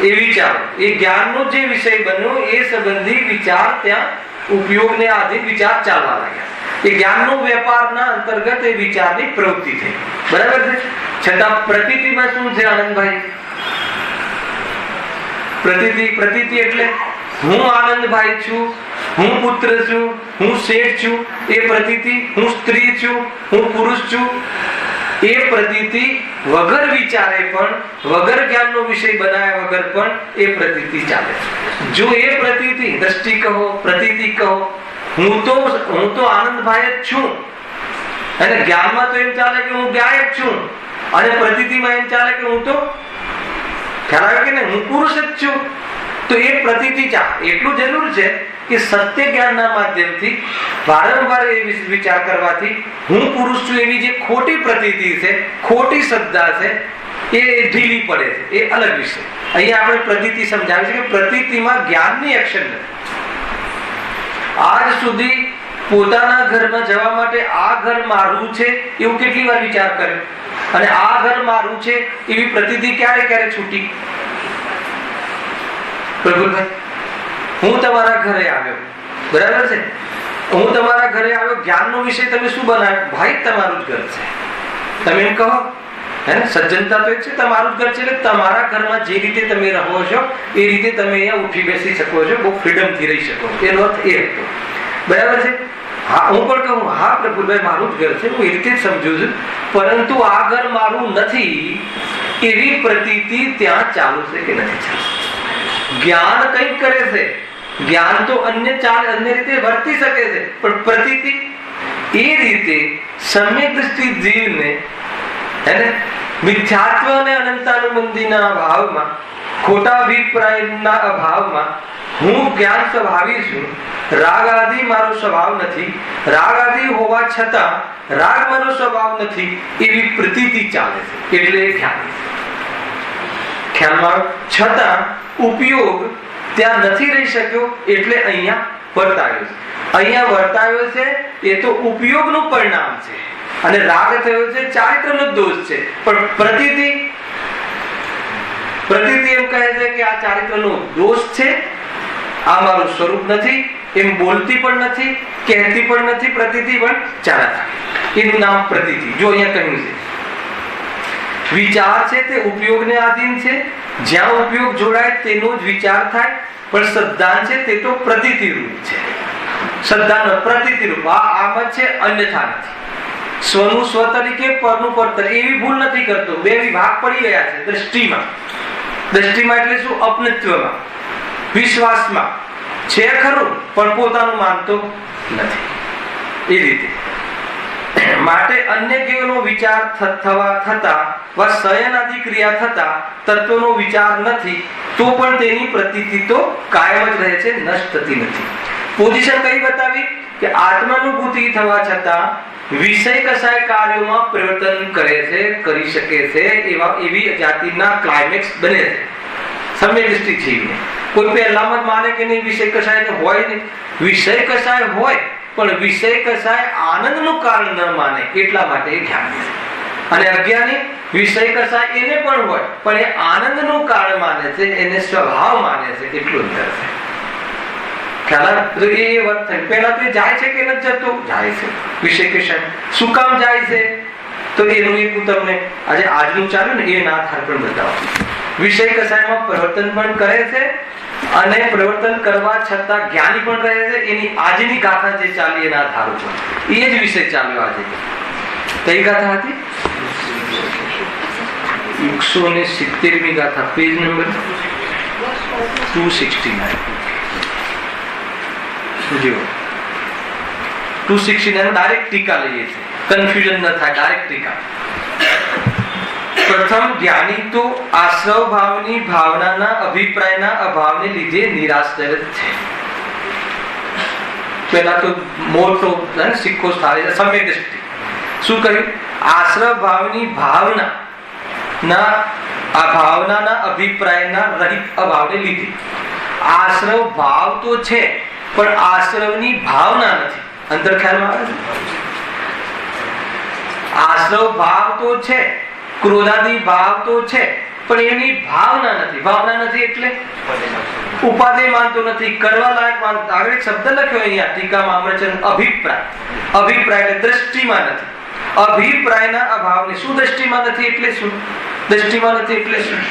એ વિચારો, એ જ્ઞાનનો જે વિષય બન્યો એ સંબંધી વિચાર ત્યાં ઉપયોગને આધીન વિચાર ચાલવા લાગ્યા. એ જ્ઞાનનો વેપારના અંતર્ગત એ વિચારની પ્રવૃત્તિ થઈ. બરાબર છે? છતાં પ્રતીતિમાં શું છે આનંદભાઈ? પ્રતીતિ એટલે હું આનંદભાઈ છું, હું પુત્ર છું, હું શેઠ છું, એ પ્રતીતિ. હું સ્ત્રી છું, હું પુરુષ છું, એ પ્રતીતિ વગર વિચારે પણ, વગર જ્ઞાનનો વિષય બનાવ્યા વગર પણ એ પ્રતીતિ ચાલે છે. જો એ પ્રતીતિ, દ્રષ્ટિ કહો, પ્રતીતિ કહો, હું તો આનંદભાઈ જ છું, અને જ્ઞાનમાં તો એમ ચાલે કે હું ગાયક છું, અને પ્રતીતિમાં એમ ચાલે કે હું તો ખ્યાલ આવે કે નહીં, હું પુરુષ જ છું, તો એ પ્રતીતિ ચાલે. એટલું જરૂર છે કે સત્ય જ્ઞાનના માધ્યમથી વારંવાર એ વિચાર કરવાથી હું પુરુષ છું એવી જે ખોટી પ્રતીતિ છે, ખોટી શ્રદ્ધા છે, એ ઢીલી પડે છે. એ અલગ વિષય. અહીંયા આપણે પ્રતીતિ સમજાવી છે કે પ્રતીતિમાં જ્ઞાનની એક્શન નથી. આજ સુધી પોતાના ઘરમાં જવા માટે આ ઘર મારું છે એવું કેટલી વાર વિચાર કર્યો? અને આ ઘર મારું છે એવી પ્રતીતિ ક્યારે છૂટી? પ્રભુભાઈ, હું તમારા ઘરે આવ્યો, બરાબર છે? હું તમારા ઘરે આવ્યો, જ્ઞાનનો વિષય તમે શું બનાવ્યો? ભાઈ તમારું જ ઘર છે. તમે એમ કહો, હે ને? સજ્જનતા તો એ છે, તમારું જ ઘર છે. એટલે તમારા ઘરમાં જે રીતે તમે રહો છો એ રીતે તમે અહીંયા ઉઠી બેસી શકો છો, બહુ ફ્રીડમથી રહી શકો. એનો અર્થ એ હતો, બરાબર છે? હા, હું પણ કહું, હા પ્રભુભાઈ મારું જ ઘર છે, હું એ રીતે જ સમજુ છું, પરંતુ આ ઘર મારું નથી એવી પ્રતીતિ ત્યાં ચાલુ છે કે નથી ચાલુ? જ્ઞાન કંઈક કરે છે, જ્ઞાન તો અન્ય રીતે વર્તી શકે છે, પણ પ્રતીતિ એ રીતે સમ્યક દ્રષ્ટિ જીવને મિથ્યાત્વ અને અનંતાનુબંધીના અભાવમાં, ખોટા અભિપ્રાયના અભાવમાં હું જ્ઞાન સ્વભાવી છું, રાગ આદિ મારો સ્વભાવ નથી, રાગ આદિ હોવા છતાં રાગ મારો સ્વભાવ નથી એવી પ્રતીતિ ચાલે છે. એટલે ખ્યાલમાં છતાં ઉપયોગ ત્યાં નથી રહી શક્યો એટલે અહીંયા વર્તાવ્યો છે. અહીંયા વર્તાવ્યો છે એ તો ઉપયોગનું પરિણામ છે, અને રાગ થયો છે ચારિત્રનો દોષ છે. પણ પ્રતીતિ એમ કહે છે કે આ ચારિત્રનો દોષ છે, આ મારું સ્વરૂપ નથી, એમ બોલતી પણ નથી, કહેતી પણ નથી, પ્રતીતિ પણ ચાલે, એનું નામ પ્રતીતિ. જો અહીંયા કહ્યું છે વિચાર છે તે ઉપયોગને આધીન છે, જ્યાં ઉપયોગ જોડાય તેનો જ વિચાર થાય. પણ સદ્ધાન છે તે તો પ્રતીતિ રૂપ છે, સદ્ધાન પ્રતીતિ રૂપ. આમ જ છે, અન્યથા નથી. સ્વનું સ્વ તરીકે, પરનું પર તરીકે, એવી ભૂલ નથી કરતો. બે વિભાગ પડી ગયા છે દ્રષ્ટિમાં. દ્રષ્ટિમાં એટલે શું? અપનત્વમાં, વિશ્વાસમાં છે ખરું પણ પોતાનું માનતો નથી. એ રીતે માટે અન્ય જીવનો વિચાર થતા વા શયન આદિ ક્રિયા થતા તત્વનો વિચાર નથી, તો પણ તેની પ્રતીતિ તો કાયમ જ રહે છે, નષ્ટ થતી નથી. પોઝિશન કઈ બતાવી કે આત્માનુભૂતિ થવા છતાં વિષય કશાય કાર્યોમાં પરિવર્તન કરે છે, કરી શકે છે, એવી જાતિના ક્લાઇમેક્સ બને છે. સમ્યક દૃષ્ટિ જીવને કોઈ પહેલામાં જ માને કે નહીં વિષય કશાય હોય નહીં. વિષય કશાય હોય પણ વિષય કશાય આનંદનું કારણ ન માને, એટલા માટે એ જ્ઞાની છે. અને અજ્ઞાની વિષય કશાય એને પણ હોય પણ એ આનંદનું કારણ માને છે, એને સ્વભાવ માને છે, એટલું અંતર છે. ખ્યાલ? તો એ વર્તન પહેલા તો જાય છે કે નથી જતો? જાય છે. વિષય કશાય શું કામ જાય છે? તો એનું એક હું તમને આજે આજનું ચાલ્યું ને એ નાથાર પણ બતાવું. વિષય કશાયમાં પરિવર્તન પણ કરે છે, અને પરિવર્તન કરવા છતાં જ્ઞાની પણ રહે છે. એની આજની ગાથા જે ચાલી એના આધાર ઉપર એ જ વિષય ચાલ્યો આજે. કઈ ગાથા હતી? 170મી ગાથા, પેજ નંબર 269. જો 269 ડાયરેક્ટ ટીકા લઈએ છીએ, કન્ફ્યુઝન ન થાય, ડાયરેક્ટ ટીકા. પ્રથમ, જ્ઞાની તો આશ્રવ ભાવની ભાવનાના અભિપ્રાયના અભાવને લીધે નિરાશ્રય છે. પહેલા તો મોટો સિક્કો થાય છે સમ્યક દ્રષ્ટિ. શું કહ્યું? આશ્રવ ભાવની ભાવનાના અભિપ્રાયના રહિત અભાવને લીધે. આશ્રવ ભાવ તો છે પણ આશ્રવની ભાવના નથી. અંતર ખ્યાલમાં આવે છે? આશ્રવ ભાવ તો છે, ક્રોધાદી ભાવ તો છે, પણ એની ભાવના નથી. ભાવના નથી એટલે ઉપાદેય માનતો નથી, કરવા લાયક માનતો. આગળ એક શબ્દ લખ્યો અહીંયા ટીકામાં અમરચંદ, અભિપ્રાય. અભિપ્રાય એટલે દ્રષ્ટિમાં નથી. અભિપ્રાયના અભાવને. શું દ્રષ્ટિમાં નથી એટલે શું? દ્રષ્ટિમાં નથી એટલે શું?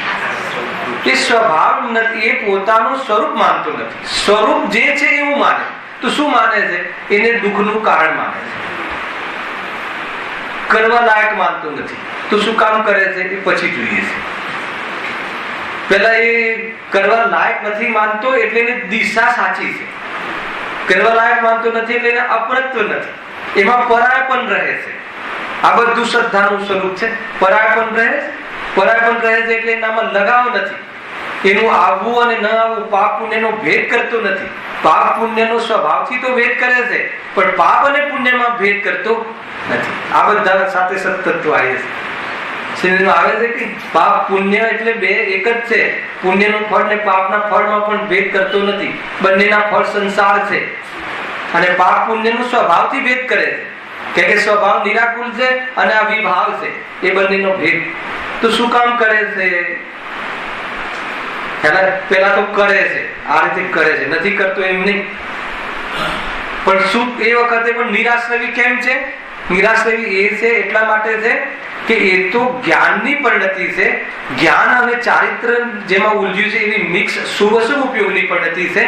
એ સ્વભાવ નથી, એ પોતાનું સ્વરૂપ માનતો નથી. સ્વરૂપ જે છે એવું માને. તો શું માને છે? એને દુઃખનું કારણ માને છે. કરવા લાયક માનતો નથી. તો શું કામ કરે છે એ પછી જોઈએ છે. પેલા એ કરવા લાયક નથી માનતો એટલે એની દિશા સાચી છે. કરવા લાયક માનતો નથી એટલે એને અપરત્વ નથી, એમાં પરાયપન રહે છે. આ બધું શ્રદ્ધાનું સ્વરૂપ છે. પરાયપન રહે છે, પરાયપન રહે છે એટલે એનામાં લગાવ નથી. એનું આવવું અને ન આવવું પાપ પુણ્યનો ભેદ કરતો નથી. પાપ પુણ્યનો સ્વભાવથી તો ભેદ કરે છે, પણ પાપ અને પુણ્યમાં ભેદ કરતો નથી. આ બધા સાથે સતત્વ આવે છે. આવે છે કે પાપ પુણ્ય એટલે બે એક જ છે. પુણ્યનું ફળ ને પાપના ફળમાં પણ ભેદ કરતો નથી. બંનેના ફળ સંસાર છે, અને પાપ પુણ્યનું સ્વભાવથી ભેદ કરે છે, કે સ્વભાવ નિરાકુલ છે અને આ વિભાવ છે, એ બંનેનો ભેદ. તો શું કામ કરે છે? પેલા તો કરે છે, આ રીતે કરે છે, નથી કરતો એમ નહીં. પણ શું એ વખતે પણ નિરાશ્રવી કેમ છે? નિરાશ્રવી એ છે એટલા માટે છે કે એ તો જ્ઞાનની પરિણતિ છે. જ્ઞાન અને ચારિત્ર જેમાં ઉલઝ્યું છે એવી મિક્સ શુભ અશુભ ઉપયોગની પરિણતિ છે.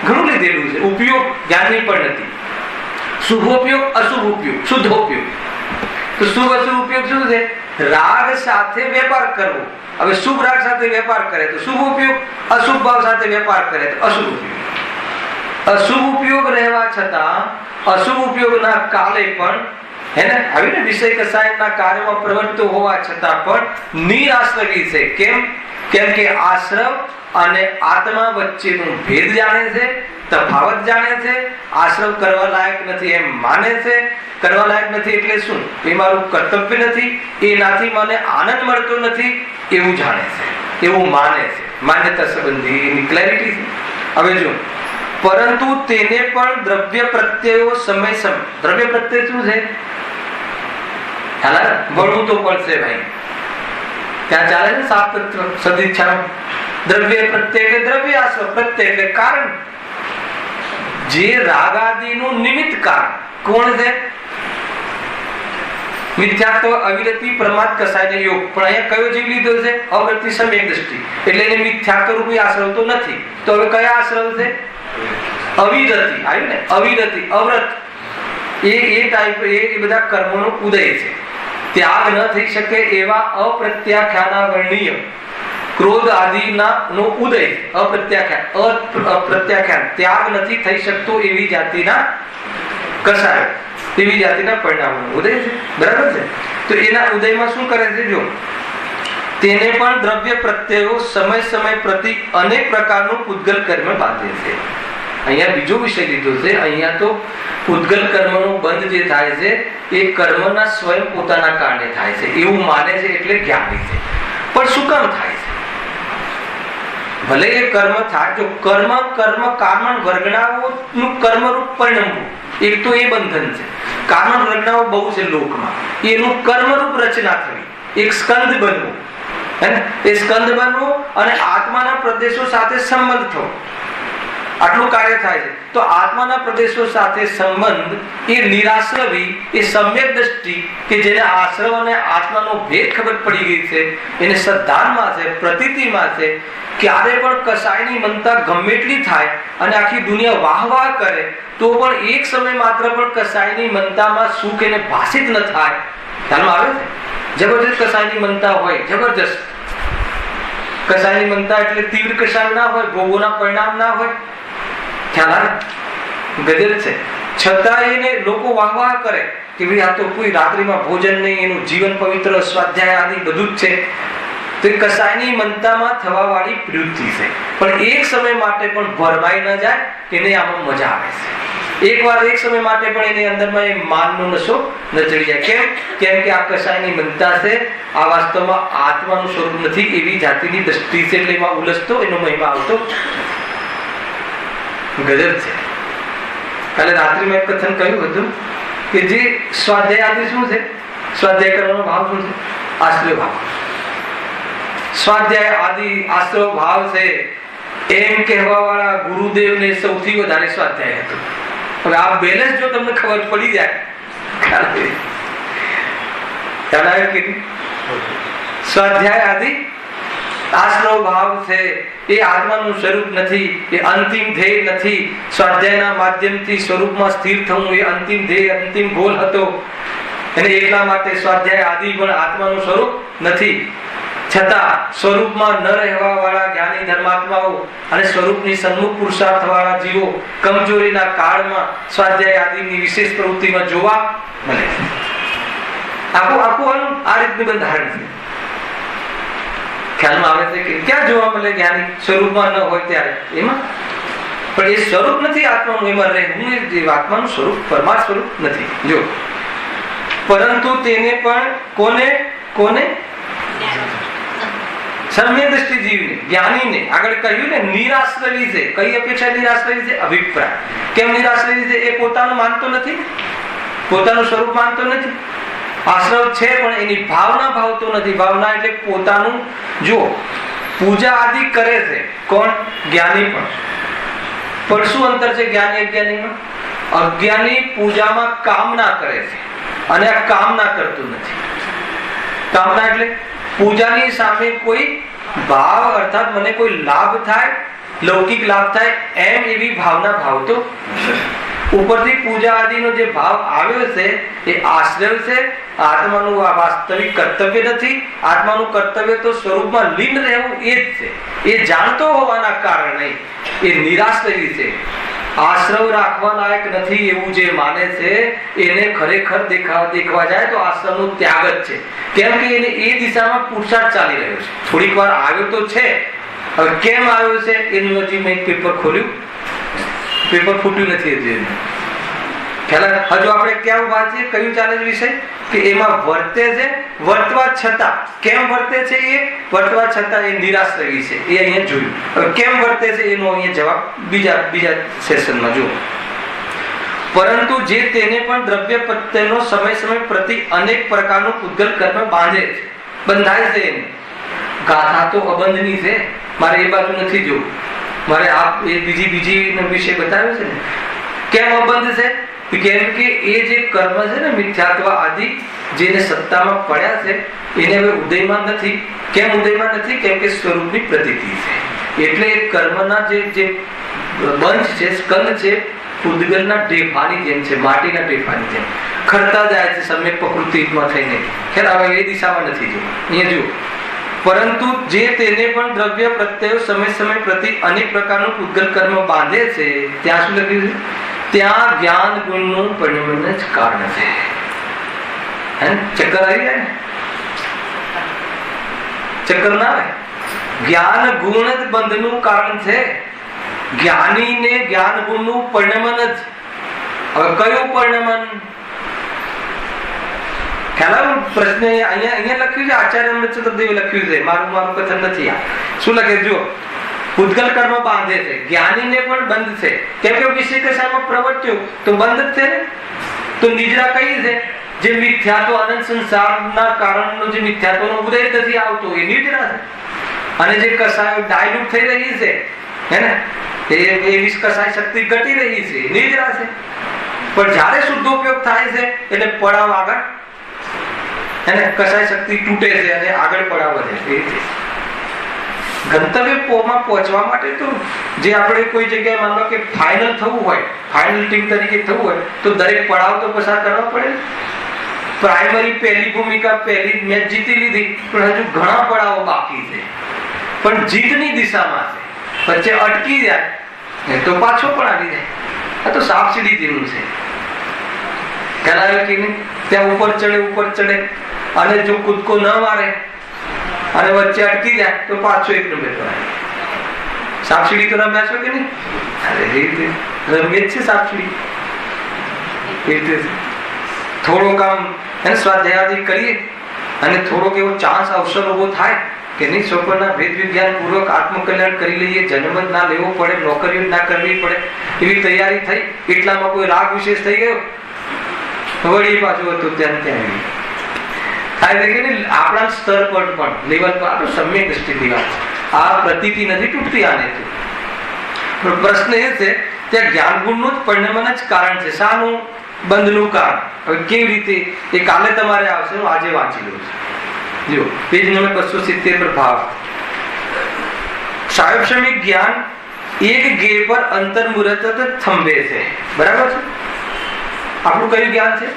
ઘણું લીધેલું છે. ઉપયોગ જ્ઞાનની પરિણતિ, શુભ ઉપયોગ, અશુભ ઉપયોગ, શુદ્ધ ઉપયોગ. તો શુભ અશુભ ઉપયોગ શું છે? રાગ સાથે વેપાર કરવો. હવે શુભ રાગ સાથે વેપાર કરે તો શુભ ઉપયોગ, અશુભ ભાવ સાથે વેપાર કરે તો અશુભ ઉપયોગ. અશુભ ઉપયોગ રહેવા છતાં અશુભ ઉપયોગના કાલે પણ આવી ને વિષય કસાયના કાર્યમાં પ્રવર્તતો હોવા છતાં પણ નિરાશ્રવી છે. કેમ? કેમ કે આશ્રવ અને આત્મા વચ્ચેનો ભેદ જાણે છે, તફાવત જાણે છે. આશ્રવ કરવા લાયક નથી એમ માને છે. કરવા લાયક નથી એટલે શું? એ મારું કર્તવ્ય નથી, એનાથી મને આનંદ મળતો નથી એવું જાણે છે, એવું માને છે. માન્યતા સંબંધી એની ક્લેરિટી છે. હવે જો, પરંતુ તેને પણ દ્રવ્ય પ્રત્યયો સમય દ્રવ્ય પ્રત્યય શું છે? ભણવું તો પડશે ભાઈ, ત્યાં ચાલે ને સાત સદિચ્છા. દ્રવ્ય પ્રત્યય એટલે દ્રવ્ય આશ્રવ, પ્રત્યય એટલે કારણ. જે રાગ આદિનું નિમિત્ત કારણ કોણ છે? મિથ્યાત્વ, અવિરતિ, પ્રમાદ, કસાય, યોગ. પણ અહીંયા કયો જીવ લીધો છે? અવૃત્તિ, સમ્યક દ્રષ્ટિ. એટલે એને મિથ્યાત્વ રૂપી આશ્રવ તો નથી. તો હવે કયા આશ્રવ છે? અવિરતિ. આવ્યું ને? અવિરતિ, અવ્રત. એ ટાઈપ, એ બધા કર્મોનો ઉદય છે. ત્યાગ ન થઈ શકે એવા અપ્રત્યાખ્યાના વર્ણીય ક્રોધ આદિના નો ઉદય. અપ્રત્યાખ્યાન ત્યાગ નથી થઈ શકતો એવી જાતિના કસાય, એવી જાતિના પરિણામોનો ઉદય છે. બરાબર છે? તો એના ઉદયમાં શું કરે છે? જો, તેને પણ દ્રવ્ય પ્રત્યયો સમય પ્રતિ અનેક પ્રકારનું પૂતગલ કર્મ બાંધે છે. અહીંયા બીજો વિષય લીધો છે. અહીંયા તો પૂતગલ કર્મનો બંધ જે થાય છે એ કર્મના સ્વયં પોતાના કારણે થાય છે એવું માને છે, એટલે જ્ઞાની છે. પણ શું કામ થાય છે? ભલે એ કર્મ થાય, જો કર્મ કારણ વર્ગણાઓનું કર્મરૂપ પરિણમવું, એક તો એ બંધન છે. કારણ વર્ગણાઓ બહુ છે લોકમાં, એનું કર્મરૂપ રચના થવી, એક સ્કંદ બનવું, એ સ્કંદ બનવું અને આત્માના પ્રદેશો સાથે સંબંધ થવો, આટલું કાર્ય થાય છે. તો આત્માના પ્રદેશો સાથે સંબંધ એ નિરાશ્રવી, એ સમ્યક દ્રષ્ટિ કે જેને આશ્રવ અને આત્માનો ભેદ ખબર પડી ગઈ છે, એને શ્રદ્ધામાં છે, પ્રતીતિમાં છે. ક્યારે પણ કસાયની મનતા ગમે એટલી થાય અને આખી દુનિયા વાહ કરે તો પણ એક સમય માત્ર પણ કસાયની મનતામાં સુખ એને ભાષિત ન થાય. ખ્યાલમાં આવે છે? જબરજસ્ત કસાયની મનતા હોય, જબરજસ્ત કસાયની મનતા એટલે તીવ્ર કસાય ના હોય, ભોગોના પરિણામ ના હોય. ખ્યાલ આવે? ગજબ છે. છતાં એને લોકો વાહ કરે કે ભાઈ આ તો કોઈ રાત્રિમાં ભોજન નહીં, એનું જીવન પવિત્ર, સ્વાધ્યાય આદિ બધું જ છે. તો એ કસાયની મનતામાં થવા વાળી પ્રવૃત્તિ છે. પણ એક સમય માટે પણ ભરમાઈ ન જાય કે નહીં, આમાં મજા આવે છે. એક સમય માટે પણ એની અંદરમાં એ માનનો નશો ન ચડી જાય. કેમ કે આ કસાયની મનતા છે, આ વાસ્તવમાં આત્માનું સ્વરૂપ નથી એવી જાતિની દ્રષ્ટિ છે. એટલે એમાં ઉલસતો, એનો મહિમા આવતો ગજબ છે. કાલે રાત્રિમાં એક કથન કહ્યું હતું કે જે સ્વાધ્યાય આદિ શું છે? સ્વાધ્યાય કરવાનો ભાવ શું છે? આશ્રય ભાવ. સ્વાધ્યાય આદિ આશ્રય ભાવ છે એમ કહેવા વાળા ગુરુદેવને સૌથી વધારે સ્વાધ્યાય હતો. હવે આ બેલેન્સ જો તમને ખબર પડી જાય, સ્વાધ્યાય આદિ આશ્રય ભાવ છે એ આત્માનું સ્વરૂપ નથી, એ અંતિમ ધ્યેય નથી. સ્વાધ્યાયના માધ્યમથી સ્વરૂપમાં સ્થિર થવું એ અંતિમ ધ્યેય, અંતિમ ગોલ હતો. અને એટલા માટે સ્વાધ્યાય આદિ પણ આત્માનું સ્વરૂપ નથી. છતાં સ્વરૂપમાં ન રહેવા વાળા જ્ઞાની ધર્માત્માઓ અને સ્વરૂપની સન્મુખ પુરુષાર્થ વાળા જીવો કમજોરીના કાળમાં સ્વાધ્યાય આદિની વિશેષ પ્રવૃત્તિમાં જોવા મળે. આખું આ રીતનું બંધારણ છે. ખ્યાલમાં આવે છે કે ક્યાં જોવા મળે જ્ઞાની? સ્વરૂપમાં ન હોય ત્યારે એમાં. પણ એ સ્વરૂપ નથી આત્માનું, એમાં રહેવું એ આત્માનું સ્વરૂપ, પરમાર્થ સ્વરૂપ નથી. જો, પરંતુ તેને પણ કોને સમ્યક દ્રષ્ટિ જીવને, જ્ઞાનીને આગળ કહ્યું ને નિરાશ્રવી છે. કઈ અપેક્ષા નિરાશ્રવી છે? અભિપ્રાય. કેમ નિરાશ્રવી છે? એ પોતાનું માનતો નથી, પોતાનું સ્વરૂપ માનતો નથી. આશ્રવ છે પણ એની ભાવના ભાવતો નથી. ભાવના એટલે પોતાનું. જો પૂજા આદિ કરે છે કોણ? જ્ઞાની પણ શું અંતર છે જ્ઞાની અજ્ઞાનીમાં? અજ્ઞાની પૂજામાં કામના કરે છે અને આ કામના કરતું નથી. કામના એટલે પૂજાની સામે કોઈ ભાવ, અર્થાત મને કોઈ લાભ થાય, લૌકિક લાભ થાય એમ એવી ભાવના ભાવતો. ઉપરથી પૂજા આદિનો જે ભાવ આવ્યો છે એ આશ્રય છે. આત્માનું આ વાસ્તવિક કર્તવ્ય નથી. આત્માનું કર્તવ્ય તો સ્વરૂપમાં લીન રહેવું એ જ છે. એ જાણતો હોવાના કારણે એ નિરાશ્રય છે. આશ્રવ રાખવા લાયક નથી એવું જે માને છે એને ખરેખર દેખવા જાય તો આશ્રમનો ત્યાગ જ છે. કેમ કે એને એ દિશામાં પુરુષાર્થ ચાલી રહ્યો છે. થોડીક વાર આવ્યો તો છે, હવે કેમ આવ્યો છે એનું હજી મેં પેપર ખોલ્યું, પેપર ફૂટ્યું નથી હજી. હજુ આપણે કેમ વાંચીએ, કયું ચાલે છે વિષય કે એમાં વર્તે છે, વર્તવા છતાં કેમ વર્તે છે, એ વર્તવા છતાં એ નિરાશ્રયી છે, એ અહીંયા જોયું. હવે કેમ વર્તે છે એનો અહીંયા જવાબ બીજા સેશનમાં જુઓ. પરંતુ જે તેને પણ દ્રવ્ય પ્રત્યેનો સમય પ્રતિ અનેક પ્રકારનું પૂતગલ કર્મ બાંધે છે, બંધાય છે. એને ગાથા તો અબંધની છે, મારે એ બાજુ નથી જોવું, મારે આ એ બીજી વિષય બતાવ્યો છે ને. કેમ અબંધ છે? કેમ કે એ જે કર્મ છે ને મિથ્યાત્વ આદિ જેને સત્તામાં પડ્યા છે એને હવે ઉદયમાં નથી. કેમ ઉદયમાં નથી? કેમ કે સ્વરૂપની પ્રતીતિ છે. એટલે એ કર્મના જે બંધ છે, સ્કંદ છે, પૂતગલના ઢેફાની જેમ છે, માટીના ઢેફાની જેમ ખરતા જાય છે સમ્યક પ્રકૃતિમાં થઈને. ખેર હવે એ દિશામાં નથી જોવું, અહીંયા જુઓ. પરંતુ જે તેને પણ દ્રવ્ય પ્રત્યય સમય પ્રતિ અનેક પ્રકારનું પૂતગલ કર્મ બાંધે છે, ત્યાં શું લખ્યું છે? ત્યાં જ્ઞાન ગુણનું પરિણમન જ કારણ છે. ચક્કર આવી જાય ને? ચક્કર ના આવે. જ્ઞાન ગુણ જ બંધનું કારણ છે. જ્ઞાનીને જ્ઞાન ગુણનું પરિણમન જ. હવે કયું પરિણમન? ખ્યાલ પ્રશ્ન અહીંયા લખ્યું છે, આચાર્ય અમૃતચંદ્રદેવે લખ્યું છે, મારું કથન નથી આ. શું લખે જો? પૂતગલ કર્મ બાંધે છે, જ્ઞાનીને પણ બંધ છે. કેમ કે વિષય કશામાં પ્રવર્ત્યો તો બંધ જ છે ને. તો નિદ્રા કઈ છે? જે મિથ્યાત્વ અનંત સંસારના કારણનો જે મિથ્યાત્વનો ઉદય નથી આવતો એ નિદ્રા છે. અને જે કસાયો ડાયલ્યુટ થઈ રહી છે હે ને, એ નિષ્કસાય શક્તિ ઘટી રહી છે, નિદ્રા છે. પણ જ્યારે શુદ્ધ ઉપયોગ થાય છે એટલે પડાવ આગળ હે ને, કસાય શક્તિ તૂટે છે અને આગળ પડાવ વધે છે. ગંતવ્ય પોમાં પહોંચવા માટે તો જે આપણે કોઈ જગ્યાએ માનો કે ફાઇનલ થવું હોય, ફાઇનલ ટીમ તરીકે થવું હોય તો દરેક પડાવ તો પસાર કરવા પડે. પ્રાઇમરી પહેલી ભૂમિકા, પહેલી મેચ જીતી લીધી, પણ હજુ ઘણા પડાવો બાકી છે, પણ જીતની દિશામાં છે. વચ્ચે અટકી જાય તો પાછો પણ આવી જાય. આ તો સાપસીડી જેવું છે. ખ્યાલ કે નહીં? ત્યાં ઉપર ચડે અને જો કૂદકો ન મારે અને વચ્ચે અટકી જાય તો પાછો એક નંબર પર આવે. સાપસીડી તો રમ્યા છો કે નહીં? અરે રમીએ જ છે સાપસીડી. થોડો કામ એને સ્વાધ્યાય કરીએ અને થોડોક એવો ચાન્સ અવસર ઉભો થાય કે નહીં, છોકરાના વેદ વિજ્ઞાન પૂર્વક આત્મકલ્યાણ કરી લઈએ, જન્મ જ ના લેવો પડે, નોકરીઓ ના કરવી પડે, એવી તૈયારી થઈ, એટલામાં કોઈ રાગ વિશેષ થઈ ગયો, વળી પાછું હતું ત્યાં આપણા સ્તર પર પણ લેવલ પર આ તો સમ્યક દ્રષ્ટિની વાત છે. આ પ્રતીતિ નથી તૂટતી આને. પણ પ્રશ્ન એ છે ત્યાં જ્ઞાન ગુણનું જ પરિણમન જ કારણ છે. શાનું બંધનું કારણ? હવે કેવી રીતે એ કાલે તમારે આવશે, હું આજે વાંચી લઉં છું. જો પેજ નંબર 270 પર ભાવ. સાયુક્ષમિક જ્ઞાન એક ગે પર અંતર્મુહૂર્ત થંભે છે. બરાબર છે? આપણું કયું જ્ઞાન છે?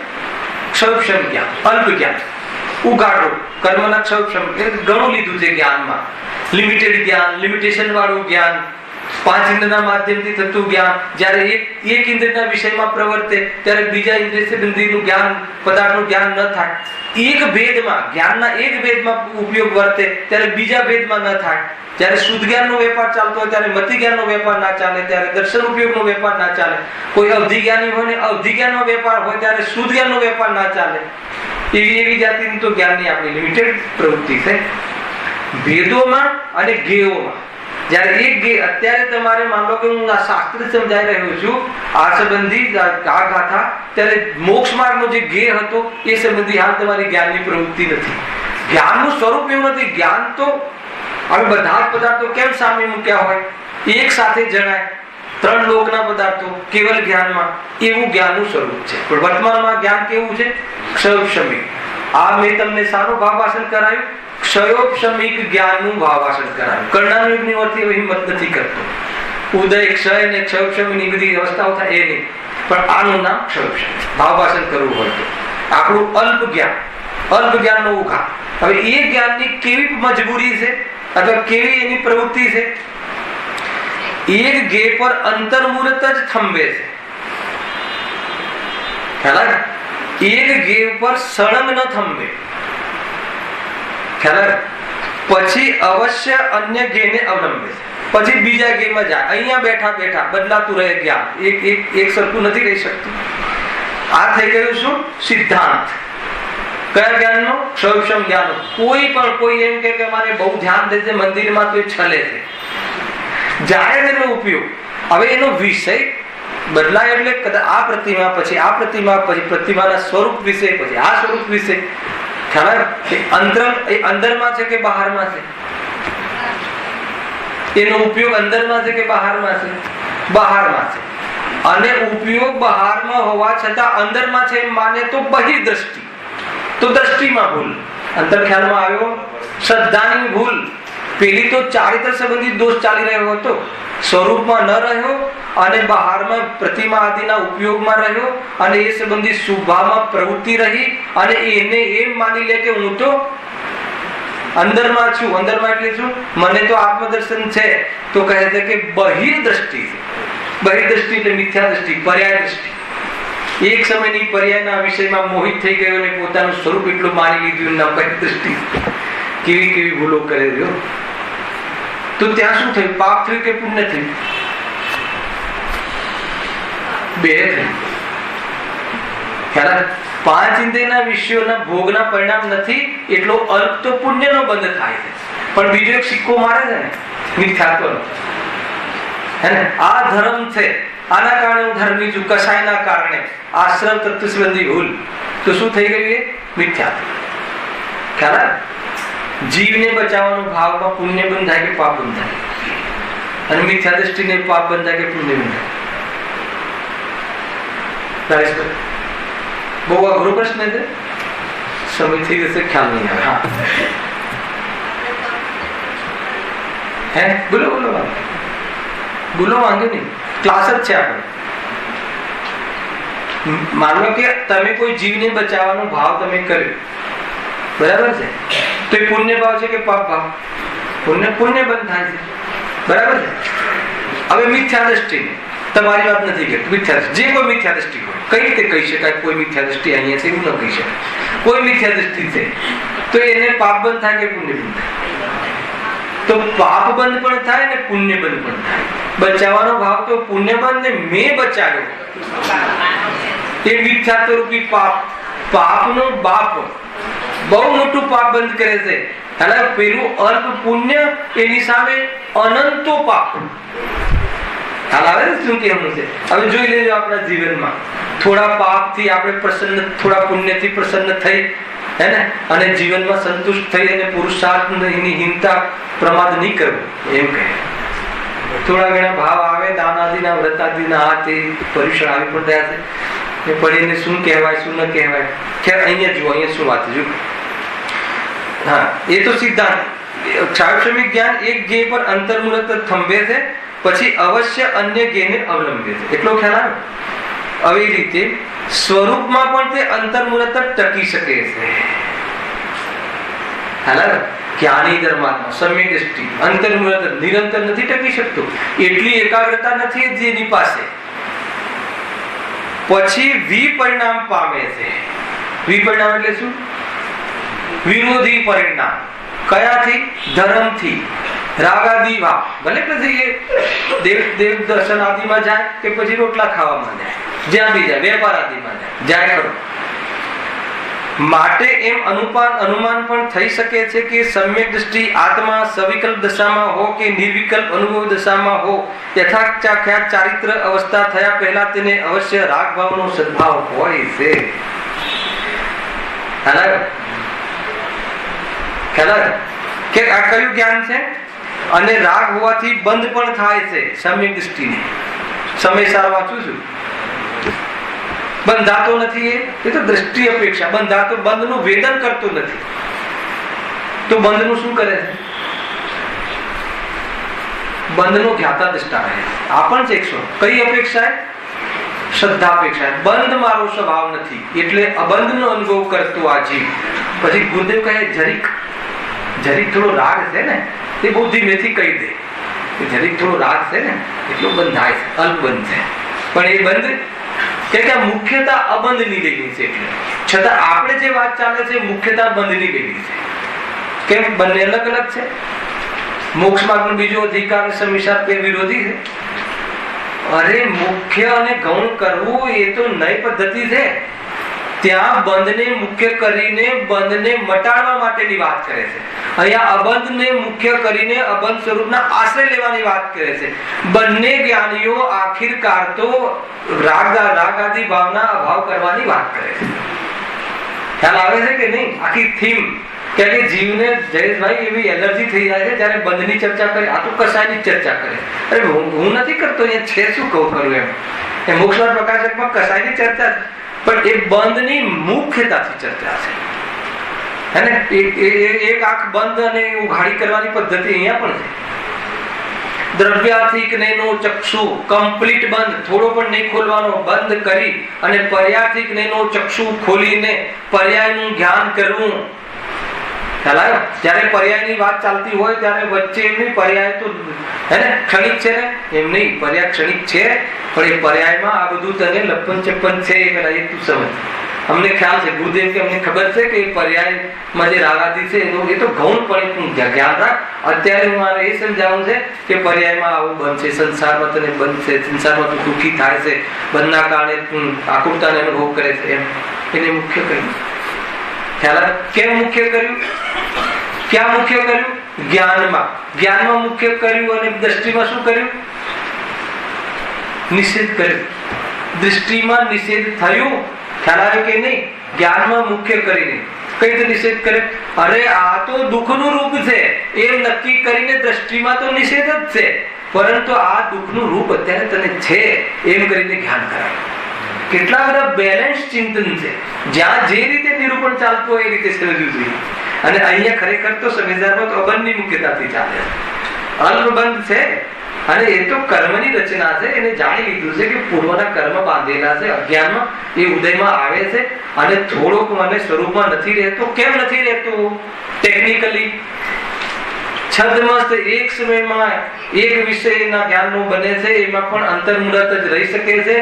ક્ષૌક્ષમ જ્ઞાન, અલ્પ જ્ઞાન, ઉગાડો કર્મના ક્ષૌક્ષમ. ઘણું લીધું છે જ્ઞાનમાં. લિમિટેડ જ્ઞાન, લિમિટેશન વાળું જ્ઞાન, 5 ઇન્દ્રના માધ્યમથી થતું જ્ઞાન. જ્યારે એક ઇન્દ્રના વિષયમાં પ્રવર્તે ત્યારે બીજા ઇન્દ્રિય સંબંધીનું જ્ઞાન, પદાર્થનું જ્ઞાન ન થાય. એક ભેદમાં, જ્ઞાનના એક ભેદમાં ઉપયોગ વર્તે ત્યારે બીજા ભેદમાં ન થાય. જ્યારે શુદ્ધ જ્ઞાનનો વેપાર ચાલતો હોય ત્યારે મતિ જ્ઞાનનો વેપાર ના ચાલે, ત્યારે દર્શન ઉપયોગનો વેપાર ના ચાલે. કોઈ અવધિ જ્ઞાની હોય ને અવધિ જ્ઞાનનો વેપાર હોય ત્યારે શુદ્ધ જ્ઞાનનો વેપાર ના ચાલે. એવી જાતિની તો જ્ઞાનની આપણી લિમિટેડ પ્રવૃત્તિ છે. ભેદોમાં અને ગેયોમાં જ્યારે એક ગે, અત્યારે તમારે માનો કે હું આ શાસ્ત્ર સમજાઈ રહ્યો છું આ સંબંધી આ ગાથા, ત્યારે મોક્ષ માર્ગનો જે ગે હતો એ સંબંધી હાલ તમારી જ્ઞાનની પ્રવૃત્તિ નથી. જ્ઞાનનું સ્વરૂપ એવું નથી. જ્ઞાન તો હવે બધા જ પદાર્થો કેમ સામે મૂક્યા હોય, એક સાથે જણાય, 3 લોકના પદાર્થો કેવલ જ્ઞાનમાં, એવું જ્ઞાનનું સ્વરૂપ છે. પણ વર્તમાનમાં જ્ઞાન કેવું છે? ક્ષયોપશમિક. આ મેં તમને સારું ભાવાસન કરાયું, ક્ષયોપશમિક જ્ઞાનનું ભાવાસન કરાયું. કર્ણાનું યુગની વર્તી હિંમત નથી કરતો. ઉદય, ક્ષય અને ક્ષયોપશમિકની બધી અવસ્થાઓ થાય એ નહીં, પણ આનું નામ ક્ષયોપશમિક. ભાવાસન કરવું હોય તો આપણું અલ્પ જ્ઞાનનો ઉઘા. હવે એ જ્ઞાનની કેવી મજબૂરી છે અથવા કેવી એની પ્રવૃત્તિ છે? એક ગે પર અંતર્મુહૂર્ત જ થંભે છે. ખ્યાલ? એક ગે પર સળંગ ન થંભે. ખ્યાલ? પછી અવશ્ય અન્ય ગેને અવલંબે છે, પછી બીજા ગેમાં જાય. અહીંયા બેઠા બેઠા બદલાતું રહે જ્ઞાન, એક સરખું નથી રહી શકતું. આ થઈ ગયું શું? સિદ્ધાંત. કયા જ્ઞાનનો? સૌક્ષમ જ્ઞાન. કોઈ એમ કે અમારે બહુ ધ્યાન દેશે મંદિરમાં તો એ છલે છે. જ્યારે એનો ઉપયોગ, હવે એનો વિષય બદલાય એટલે કદાચ આ પ્રતિમા પછી આ પ્રતિમા પછી પ્રતિમાના સ્વરૂપ વિશે પછી આ સ્વરૂપ વિશે ખ્યાલ અંદરમાં છે કે બહારમાં છે? એનો ઉપયોગ અંદરમાં છે કે બહારમાં છે? બહારમાં છે. અને ઉપયોગ બહારમાં હોવા છતાં અંદરમાં છે એમ માને તો બહિર્દ્રષ્ટિ, તો દ્રષ્ટિમાં ભૂલ. અંતર ખ્યાલમાં આવ્યો? શ્રદ્ધાની ભૂલ. પેલી તો ચારિત્ર સંબંધી દોષ ચાલી રહ્યો હતો, સ્વરૂપમાં ન રહ્યો અને બહારમાં પ્રતિમા આદિના ઉપયોગમાં રહ્યો અને એ સંબંધી શુભામાં પ્રવૃત્તિ રહી અને એને એમ માની લે કે હું તો અંદરમાં છું. અંદરમાં એટલે શું? મને તો આત્મદર્શન છે. તો કહે છે કે બહિર્દ્રષ્ટિ. બહિર્દ્રષ્ટિ એટલે મિથ્યા દ્રષ્ટિ, પર્યાય દ્રષ્ટિ. એક સમયની પર્યાયના વિષયમાં મોહિત થઈ ગયો અને પોતાનું સ્વરૂપ એટલું માની લીધું. ના બહિર્દ્રષ્ટિ કેવી ભૂલો કરે રહ્યો. તો ત્યાં શું થયું? પાપ થયું કે પુણ્ય થયું? બે થયું. ખ્યાલ? પાંચ ઇન્દ્રિયના વિષયોના ભોગના પરિણામ નથી એટલો અલ્પ તો પુણ્યનો બંધ થાય છે. પણ બીજો એક સિક્કો મારે છે ને મિથ્યાત્વનો, હે ને? આ ધર્મ છે, આના કારણે હું ધર્મી છું, કસાયના કારણે આશ્રમ તત્વ સંબંધી ભૂલ. તો શું થઈ ગયું? એ મિથ્યાત્વ. ખ્યાલ? જીવને બચાવવાનો ભાવમાં પુણ્ય બંધાય કે પાપ બંધાય? અને મિથ્યા દ્રષ્ટિને પાપ બંધાય કે પુણ્ય બંધાય? બહુ અઘરો પ્રશ્ન છે. સમય થઈ જશે, ખ્યાલ નહીં આવે. હા, હે બોલો વાંધો નહીં, ક્લાસ જ છે આપણે. માનો કે તમે કોઈ જીવને બચાવવાનો ભાવ તમે કર્યો, બરાબર છે? તો એ પુણ્ય ભાવ છે કે પાપ ભાવ? પુણ્ય બંધ થાય છે, બરાબર છે? હવે મિથ્યા દ્રષ્ટિ, તમારી વાત નથી કે મિથ્યા, જે કોઈ મિથ્યા દ્રષ્ટિ હોય, કઈ રીતે કહી શકાય કોઈ મિથ્યા દ્રષ્ટિ અહીંયા છે? એવું ન કહી શકાય. કોઈ મિથ્યા દ્રષ્ટિ છે તો એને પાપ બંધ થાય કે પુણ્ય બંધ થાય? તો પાપ બંધ પણ થાય ને પુણ્ય બંધ પણ થાય. બચાવવાનો ભાવ તો પુણ્ય બંધ ને મેં બચાવ્યો એ મિથ્યાત્વ રૂપી પાપનો બાપ બહુ મોટું પાપ બંધ કરે છે. એટલે પેલું અલ્પ પુણ્ય એની સામે અનંતો પાપ. શું કહેવું છે? હવે જોઈ લેજો આપણા જીવનમાં થોડા પાપથી આપણે પ્રસન્ન, થોડા પુણ્યથી પ્રસન્ન થઈ, હે ને? અને જીવનમાં સંતુષ્ટ થઈ અને પુરુષાર્થ એની હિંતા પ્રમાદ નહીં કરવો એમ કહે. થોડા ઘણા ભાવ આવે, દાન આદિના વ્રત આદિના આ તે પરીક્ષણ આવી પણ રહ્યા છે. પડીને શું કહેવાય શું ન કહેવાય? અહીંયા જુઓ, અહીંયા શું વાત છે. હા, એ તો સિદ્ધાંત. સાર્વક્ષમિક જ્ઞાન એક જ્ઞેય પર અંતર્મુહૂર્ત થંભે છે, પછી અવશ્ય અન્ય જ્ઞેયને અવલંબે છે. એટલો ખ્યાલ આવે? આવી રીતે સ્વરૂપમાં પણ તે અંતર્મુહૂર્ત ટકી શકે છે. જ્ઞાની ધર્માત્મા સમ્યક દ્રષ્ટિ અંતર્મુહૂર્ત નિરંતર નથી ટકી શકતો. એટલી એકાગ્રતા નથી જેની પાસે. પછી વિપરિણામ પામે છે. વિપરિણામ એટલે શું? વિરોધી પરિણામ. કયાથી? ધર્મથી. રાગાદી ભાવ. ભલે પછી દેવ દર્શન આદિમાં જાય કે પછી રોટલા ખાવામાં જાય, જ્યાં બી જાય, વેપાર આદિમાં જાય ખરો. માટે એમ અનુમાન પણ થઈ શકે છે કે સમ્યક દ્રષ્ટિ આત્મા સવિકલ્પ દશામાં હો કે નિર્વિકલ્પ અનુભવ દશામાં હો, યથાખ્યાત ચારિત્ર અવસ્થા થયા પહેલા તેને અવશ્ય રાગ ભાવનો સદભાવ હોય છે. કે આ કયું જ્ઞાન છે? અને રાગ હોવાથી બંધ પણ થાય છે સમ્યક દ્રષ્ટિને. સમયસાર વાંચું છું. બંધાતો નથી, એ તો દ્રષ્ટિ અપેક્ષા બંધાતો, બંધનું વેદન કરતો નથી. તો બંધનું શું કરે છે? બંધનો જ્ઞાતા દ્રષ્ટા રહે. આ પણ છે એકસો. કઈ અપેક્ષા? શ્રદ્ધા અપેક્ષા. બંધ મારો સ્વભાવ નથી એટલે અબંધનો અનુભવ કરતો આ જીવ. પછી ગુરુદેવ કહે જરીક થોડો રાગ છે ને, એ બહુ ધીમેથી કહી દે. જરીક થોડો રાગ છે ને એટલો બંધાય છે, અલ્પ બંધ છે. પણ એ બંધ કે મુખ્યતા અબંધની લેવી છે. એટલે છતાં આપણે જે વાત ચાલે છે મુખ્યતા બંધની લેવી છે. કેમ? બંને અલગ અલગ છે. મોક્ષ માર્ગનો બીજો અધિકાર સમીક્ષા તે વિરોધી છે. અરે મુખ્ય અને ગૌણ કરવું એ તો નઈ પદ્ધતિ છે. ત્યાં બંધને મુખ્ય કરીને બંધને મટાડવા માટેની વાત કરે છે. અહીંયા અબંધને મુખ્ય કરીને અબંધ સ્વરૂપના આશ્રય લેવાની વાત કરે છે. બંને જ્ઞાનીઓ આખિરકાર તો રાગ આદિ ભાવના અભાવ કરવાની વાત કરે છે. ખ્યાલ આવે છે કે નહીં? આખી થીમ કે જીવને જયેશભાઈ એવી એલર્જી થઈ જાય છે જ્યારે બંધની ચર્ચા કરે, આ તો કસાયની ચર્ચા કરે. અરે હું નથી કરતો, અહીંયા છે શું કહું ખરું એમ. એ મોક્ષ પ્રકાશકમાં કસાયની ચર્ચા છે, પણ એ બંધની મુખ્યતાથી ચર્ચા છે. હે ને? એક આંખ બંધ અને ઉઘાડી કરવાની પદ્ધતિ અહીંયા પણ છે. દ્રવ્યાર્થિક નૈનો ચક્ષુ કમ્પ્લીટ બંધ, થોડો પણ નહીં ખોલવાનો, બંધ કરી અને પર્યાર્થિક નૈનો ચક્ષુ ખોલીને પર્યાયનું જ્ઞાન કરવું. ખ્યાલ આવ્યો? જ્યારે પર્યાયની વાત ચાલતી હોય ત્યારે વચ્ચે એમની પર્યાય તો હે ને ક્ષણિક છે ને, એમ નહીં, પર્યાય ક્ષણિક છે, પણ એ પર્યાયમાં આ બધું તને લપન ચપ્પન છે એ પેલા એ તું સમજ. અમને ખ્યાલ છે, ગુરુદેવ કે અમને ખબર છે કે પર્યાયમાં જે રાગાદી છે એ તો ગૌણપણે તું ધ્યાન રાખ. અત્યારે મારે એ સમજાવવું છે કે પર્યાયમાં આવું બંધ છે, સંસારમાં તને બંધ છે, સંસારમાં તું દુઃખી થાય છે, બંધના કારણે તું આકુરતાને અનુભવ કરે છે, એમ એને મુખ્ય કર્યું. ખ્યાલ આવે? કેમ મુખ્ય કર્યું? ક્યાં મુખ્ય કર્યું? જ્ઞાનમાં. જ્ઞાનમાં મુખ્ય કર્યું અને દ્રષ્ટિમાં શું કર્યું? નિષેધ કર્યું. દૃષ્ટિમાં નિષેધ થયું. ખ્યાલ આવે કે નહીં? જ્ઞાનમાં મુખ્ય કરીને કઈ રીતે નિષેધ કરે? અરે આ તો દુઃખનું રૂપ છે એમ નક્કી કરીને દ્રષ્ટિમાં તો નિષેધ જ છે, પરંતુ આ દુઃખનું રૂપ અત્યારે તને છે એમ કરીને જ્ઞાન કરાય. કેટલા બધા બેલેન્સ ચિંતન છે. જ્યાં જે રીતે નિરૂપણ ચાલતું હોય એ રીતે સમજવું જોઈએ. અને અહીંયા ખરેખર તો સંવિધાનમાં તો અબંધની મુખ્યતાથી ચાલે. અલ્પબંધ છે અને એ તો કર્મની રચના છે. એને જાણી લીધું છે કે પૂર્વના કર્મ બાંધેલા છે અજ્ઞાનમાં, એ ઉદયમાં આવે છે અને થોડોક મને સ્વરૂપમાં નથી રહેતો. કેમ નથી રહેતું? ટેકનિકલી છદ્મસ્ત એક સમયમાં એક વિષયના જ્ઞાનનું બને છે, એમાં પણ અંતર્મુરત જ રહી શકે છે.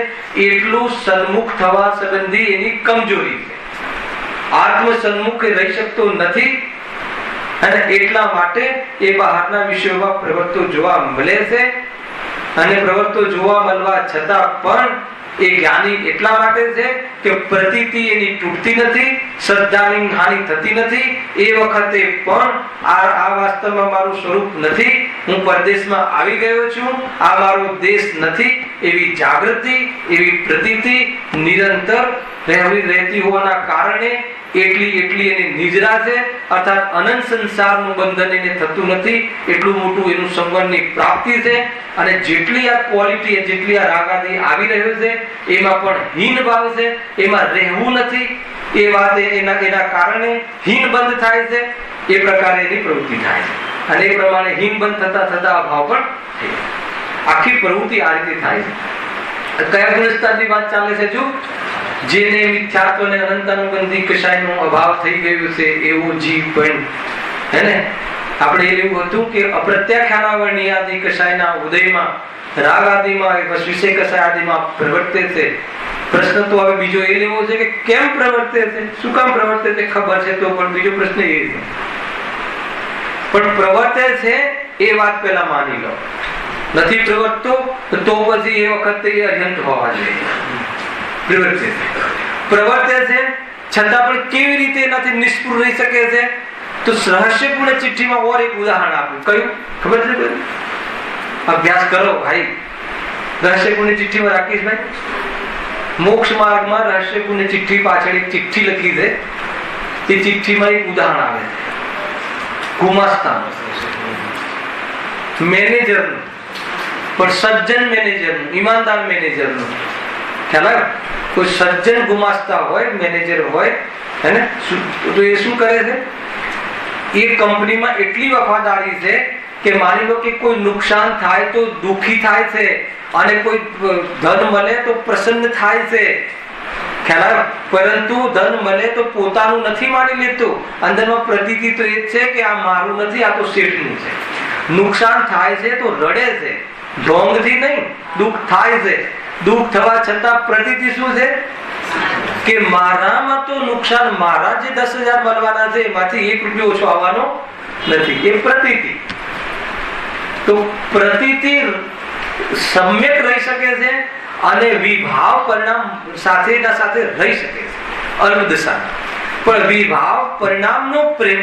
એટલું સન્મુખ થવા સંબંધી એની કમજોરી છે. આત્મ સન્મુખ રહી શકતો નથી અને એટલા માટે એ બહારના વિષયોમાં પ્રવૃત્તો જોવા મળે છે. અને પ્રવૃત્તો જોવા મળવા છતાં પણ એ જ્ઞાની એટલા માટે છે કે પ્રતીતિ એની તૂટતી નથી, શ્રદ્ધાની હાનિ થતી નથી. એ વખતે પણ આ વાસ્તવમાં મારું સ્વરૂપ નથી, હું પરદેશમાં આવી ગયો છું, આ મારો દેશ નથી, એવી જાગૃતિ, એવી પ્રતીતિ નિરંતર રહેતી હોવાના કારણે એટલી એની નિજરા છે. અર્થાત અનંત સંસારનું બંધન એને થતું નથી. એટલું મોટું એનું સંવરની પ્રાપ્તિ છે. અને જેટલી આ ક્વોલિટી, જેટલી આ રાગાદી આવી રહ્યો છે એમાં પણ હીન ભાવ છે, એમાં રહેવું નથી. એ વાત એના કારણે હીન બંધ થાય છે. એ પ્રકારે એની પ્રવૃત્તિ થાય છે અને એ પ્રમાણે હીન બંધ થતા થતા અભાવ પણ થાય. આખી પ્રવૃત્તિ આ રીતે થાય છે. કયા ગુણસ્થાનની વાત ચાલે છે? જો જેને મિથ્યાત્વ અને અનંતાનુબંધી કશાયનો અભાવ થઈ ગયો છે એવો જીવ પણ હે ને. આપણે એવું હતું કે અપ્રત્યાખ્યાનાવર્ણિયાદિ કશાયના ઉદયમાં રાગ આદિમાં વિષય કશાય આદિમાં પ્રવર્તે છે. પ્રશ્ન તો હવે બીજો એ લેવો છે કે કેમ પ્રવર્તે છે, શું કામ પ્રવર્તે છે? ખબર છે તો પણ બીજો પ્રશ્ન એ છે, પણ પ્રવર્તે છે એ વાત પેલા માની લો. નથી પ્રવર્તતો તો પછી એ વખતે એ અજંત હોવા જોઈએ. પ્રવર્તે છે છતાં પણ કેવી રીતે એનાથી નિષ્ફળ રહી શકે છે? તો રહસ્યપૂર્ણ ચિઠ્ઠીમાં ઓર એક ઉદાહરણ આપ્યું. કયું ખબર છે? અભ્યાસ કરો ભાઈ. રહસ્યપૂર્ણ ચિઠ્ઠીમાં રાકેશભાઈ મોક્ષ માર્ગમાં રહસ્યપૂર્ણ ચિઠ્ઠી પાછળ એક ચિઠ્ઠી લખી છે. એ ચિઠ્ઠીમાં એક ઉદાહરણ આવે છે ગુમાસ્તાનું, મેનેજરનું, પણ સજ્જન મેનેજરનું, ઈમાનદાર મેનેજરનું. ખ્યાલ આવે? કોઈ સજ્જન ગુમાસ્તા હોય, મેનેજર હોય હે, તો એ શું કરે છે? એ કંપનીમાં એટલી વફાદારી છે કે માની લો કે કોઈ નુકસાન થાય તો દુઃખી થાય છે અને કોઈ ધન મળે તો પ્રસન્ન થાય છે. ખ્યાલ આવે? પરંતુ ધન મળે તો પોતાનું નથી માની લેતું. અંદરમાં પ્રતીતિ તો એ છે કે આ મારું નથી, આ તો શેઠનું છે. નુકસાન થાય છે તો રડે છે, ઢોંગથી નહીં, દુઃખ થાય છે. દુઃખ થવા છતાં પ્રતીતિ શું છે કે મારામાં તો નુકસાન, મારા જે 10,000 મળવાના છે એમાંથી 1 રૂપિયો ઓછો આવવાનો નથી. એ પ્રતીતિ. તો પ્રતીતિ સમ્યક રહી શકે છે અને વિભાવ પરિણામ સાથેના સાથે રહી શકે છે અલ્પદશા. પણ વિભાવ પરિણામનો પ્રેમ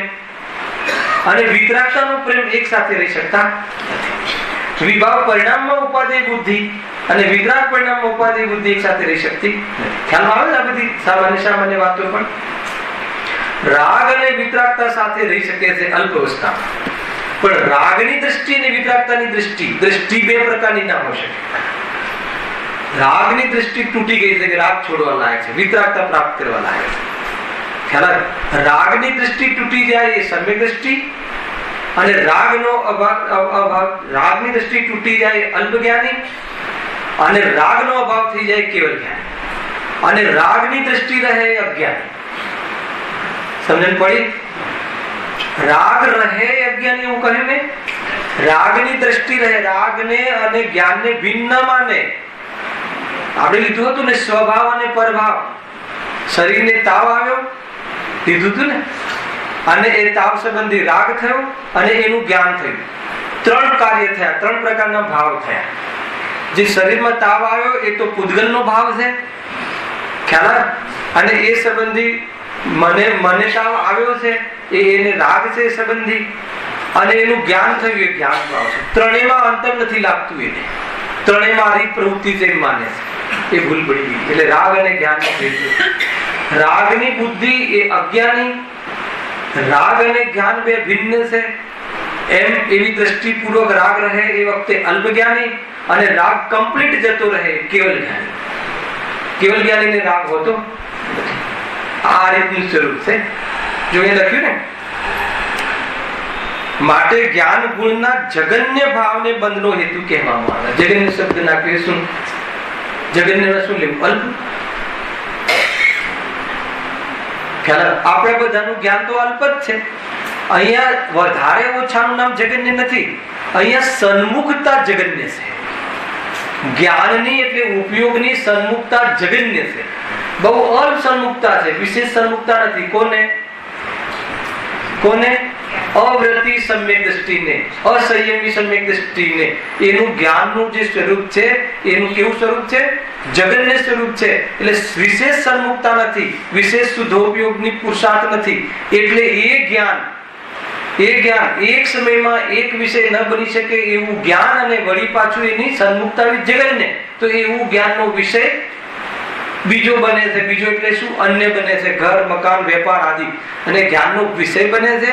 અને વિતરાગતાનો પ્રેમ એક સાથે રહી શકતા નથી. વિભાવ પરિણામમાં ઉપાદેય બુદ્ધિ અને વિતરાગ પરિણામમાં ઉપાદેય બુદ્ધિ એક સાથે રહી શકતી નથી. ખ્યાલમાં આવે આ બધી સામાન્ય વાતો. પણ રાગ અને વિતરાગતા સાથે રહી શકે છે અલ્પ અવસ્થા. પણ રાગની દ્રષ્ટિ અને વિતરાગતાની દ્રષ્ટિ બે પ્રકારની ના હોઈ શકે. રાગની દ્રષ્ટિ તૂટી ગઈ છે કે રાગ છોડવા લાયક છે, વિતરાગતા પ્રાપ્ત કરવા લાયક છે. ખ્યાલ? રાગની દ્રષ્ટિ તૂટી જાય એ સમ્યક દ્રષ્ટિ, અને રાગની દ્રષ્ટિ તૂટી જાય અલ્પ જ્ઞાની, અને રાગનો અભાવ થઈ જાય કેવલ જ્ઞાની, અને રાગની દ્રષ્ટિ રહે અજ્ઞાની. સમજણ પડી? રાગ રહે અજ્ઞાની એવું કહ્યું ને. રાગની દ્રષ્ટિ રહે, રાગને અને જ્ઞાનને ભિન્ન માને. આપણે લીધું હતું ને સ્વભાવ અને પરભાવ. શરીરને તાવ આવ્યો, લીધું હતું ને, અને એ તાવ સંબંધી રાગ થયો અને એનું જ્ઞાન થયું. ત્રણ કાર્ય થયા, ત્રણ પ્રકારના ભાવ થયા. જે શરીરમાં તાવ આવ્યો એ તો પૂદગલનો ભાવ છે, ખ્યાલ? અને એ સંબંધી મને તાવ આવ્યો છે એને રાગ છે સંબંધી, અને એનું જ્ઞાન થયું એ જ્ઞાન ભાવ છે. ત્રણેયમાં અંતર નથી લાગતું એને, ત્રણેયમાં આરી પ્રવૃત્તિ છે માને છે. એ ભૂલ પડી ગઈ. એટલે રાગ અને જ્ઞાન રાગની બુદ્ધિ એ અજ્ઞાની, રાગ અને જ્ઞાન બે ભિન્ન છે એમ એવી દ્રષ્ટિપૂર્વક રાગ રહે એ વખતે અલ્પ જ્ઞાની, અને રાગ કમ્પ્લીટ જતો રહે કેવલ જ્ઞાની. કેવલ જ્ઞાનીને રાગ હોતો આ રીતનું સ્વરૂપ છે. જો એ લખ્યું ને, માટે જ્ઞાન ગુણના જગન્ય ભાવને બંધનો હેતુ કહેવામાં આવે. જગન્ય શબ્દ નાખ્યો શું? જગન્ય શું લેવું? અલ્પ. આપણે બધાનું જ્ઞાન તો અલ્પ જ છે. અહીંયા વધારે ઓછાનું નામ જગન્ય નથી, અહીંયા સન્મુખતા જગન્ય છે. જ્ઞાનની એટલે ઉપયોગની સન્મુખતા જગન્ય છે. બહુ અલ્પ સન્મુખતા છે, વિશેષ સન્મુખતા નથી. કોને? અવ્રતિ સમ્યક દ્રષ્ટિને, અસંયમી સમ્યક દ્રષ્ટિને. એનું જ્ઞાનનું જે સ્વરૂપ છે એનું કેવું સ્વરૂપ છે? જગન્ય સ્વરૂપ છે. એટલે વિશેષ સન્મુખતા નથી, વિશેષ શુદ્ધોપયોગની પુરુષાર્થ નથી. એટલે એ જ્ઞાન એક સમયમાં એક વિષય ન બની શકે એવું જ્ઞાન, અને વળી પાછું એની સન્મુખતા જગન્ય, તો એવું જ્ઞાનનો વિષય બીજો બને છે. બીજો એટલે શું? અન્ય બને છે, ઘર, મકાન, વેપાર આદિ. અને જ્ઞાનનો વિષય બને છે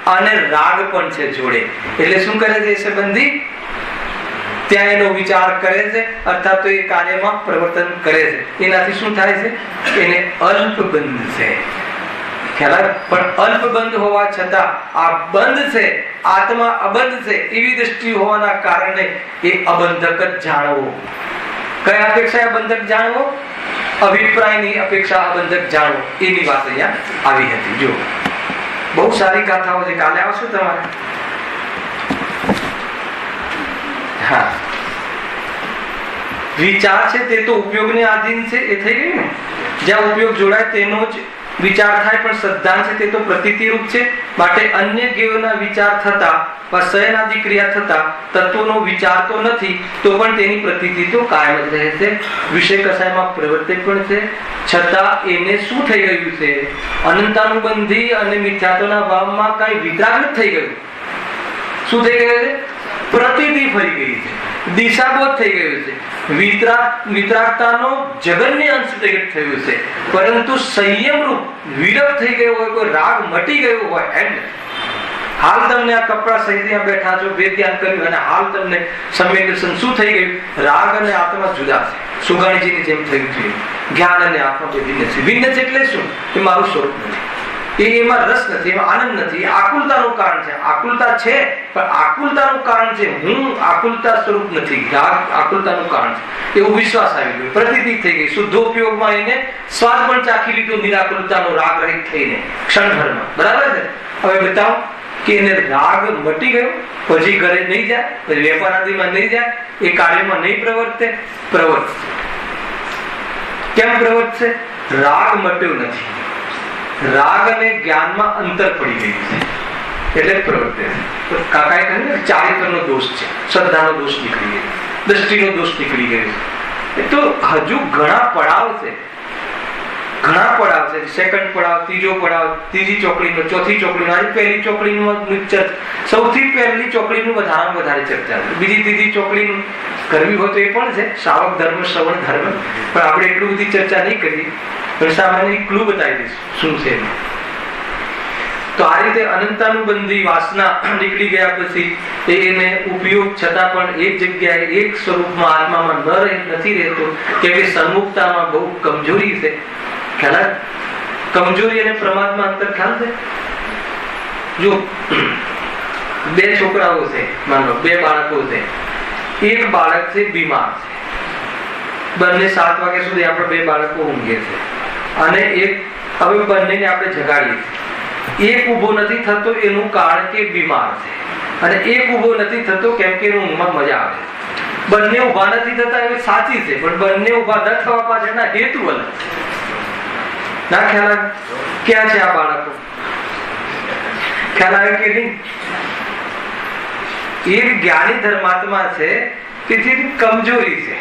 અને રાગ પણ છે જોડે. એટલે શું કરે છે? એ સંબંધી ત્યાં એનો વિચાર કરે છે, અર્થાત તો એ કાર્યમાં પ્રવર્તન કરે છે. એનાથી શું થાય છે? એને અલ્પ બંધ છે. ખ્યાલ? પણ અલ્પ બંધ હોવા છતાં આ બંધ છે, આત્મા અબંધ છે એવી દ્રષ્ટિ હોવાના કારણે એ અબંધક જ જાણવો. કયા અપેક્ષા અબંધક જાણવો? અભિપ્રાયની અપેક્ષા અબંધક જાણવો. એની વાત અહીંયા આવી હતી. જો બહુ સારી ગાથાઓ છે, કાલે આવશો તમારે. હા, વિચાર છે તે તો ઉપયોગને આધીન છે, એ થઈ ગયું ને. જ્યાં ઉપયોગ જોડાય તેનો જ વિચાર થાય. પણ શ્રદ્ધા છે તે તો પ્રતીતિ રૂપ છે. માટે અન્ય જ્ઞેયોના વિચાર થતા શયનાદિ ક્રિયા થતા તત્વોનો વિચાર તો નથી, તો પણ તેની પ્રતીતિ તો કાયમ જ રહે છે. વિષય કસાયમાં પ્રવર્તે પણ છે, છતાં એને શું થઈ ગયું છે? અનંતાનુબંધી અને મિથ્યાત્વના ભાવમાં કઈ વિતરાગ નથી થઈ ગયું. શું થઈ ગયું છે? પ્રતીતિ ફરી ગઈ છે, દિશાબોધ થઈ ગયું છે. વિતરાગતાનો જગન્ય અંશ થયું છે, પરંતુ સંયમ રૂપ વિરપ થઈ ગયો હોય, કોઈ રાગ મટી ગયો હોય એમ. હાલ તમને આ કપડા સહિત બેઠા છો, વેદ જ્ઞાન કર્યું, અને હાલ તમને સમ્યક દર્શન શું થઈ ગયું? રાગ અને આત્મા જુદા છે. સુગાણીજીની જેમ થયું છે. જ્ઞાન અને આત્મા ભિન્ન છે. ભિન્ન છે એટલે શું? એ મારું સ્વરૂપ નથી, એમાં રસ નથી, એમાં આનંદ નથી. આકુલતાનું કારણ છે. આકુલતા છે પણ આકુલતાનું કારણ છે, હું આકુલતા સ્વરૂપ નથી. રાગ આકુલતાનું કારણ છે એવું વિશ્વાસ આવી ગયો, પ્રતીતિ થઈ ગઈ. શુદ્ધોપયોગમાં એને સ્વાદ પણ ચાખી લીધો નિરાકુલતાનો, રાગ રહિત થઈને ક્ષણભરમાં. બરાબર છે? હવે બતાવો કે એને રાગ મટી ગયો, પછી ઘરે નહીં જાય, પછી વેપાર આદિમાં નહીં જાય, એ કાર્યમાં નહીં પ્રવર્તે. કેમ પ્રવર્તશે? રાગ મટ્યો નથી. રાગ અને જ્ઞાનમાં અંતર પડી ગયું છે એટલે પ્રવર્તે છે. તો કાકાએ કહ્યું ને ચારિત્રનો દોષ છે, શ્રદ્ધાનો દોષ નીકળી ગયો. દ્રષ્ટિનો દોષ નીકળી ગયો છે. તો હજુ ઘણા પડાવ છે, સેકન્ડ પડાવ, ત્રીજો પડાવ, ત્રીજી ચોકડીનો, ચોથી ચોકડીનો, આજે પહેલી ચોકડીનું સૌથી પહેલી ચોકડીનું વધારેમાં વધારે ચર્ચા છે. બીજી ત્રીજી ચોકડીનું કરવી હોય તો એ પણ છે, શ્રાવક ધર્મ, શ્રવણ ધર્મ, પણ આપણે એટલું બધી ચર્ચા નહીં કરીએ, પણ સામાન્ય ક્લુ બતાવી દઈશું શું છે. તો આ રીતે અનંતાનુબંધી વાસના નીકળી ગયા પછી એને ઉપયોગ છતાં પણ એક જગ્યાએ એક સ્વરૂપમાં આત્મામાં નથી રહેતો, કેમ કે સન્મુખતામાં બહુ કમજોરી છે. ખ્યાલ કમજોરી અને પ્રમાદમાં અંતર ખ્યાલ છે? જો બે છોકરાઓ છે, માનો બે બાળકો છે, એક બાળક છે બીમાર છે, બંને 7 વાગ્યા સુધી આપણે બે બાળકો ઊંઘે છે, અને એક હવે બંનેને આપણે જગાડીએ છીએ. એક ઉભો નથી થતો એનું કારણ કે બીમાર છે, અને એક ઉભો નથી થતો કેમ કે એનું ઊંઘમાં મજા આવે. બંને ઉભા નથી થતા એ સાચી છે, પણ બંને ઉભા ન થવા પાછળના હેતુ અલગ છે. ના ખ્યાલ આવે? ક્યાં છે આ બાળકો? ખ્યાલ આવે કે નહીં? એક જ્ઞાની ધર્માત્મા છે, તેથી કમજોરી છે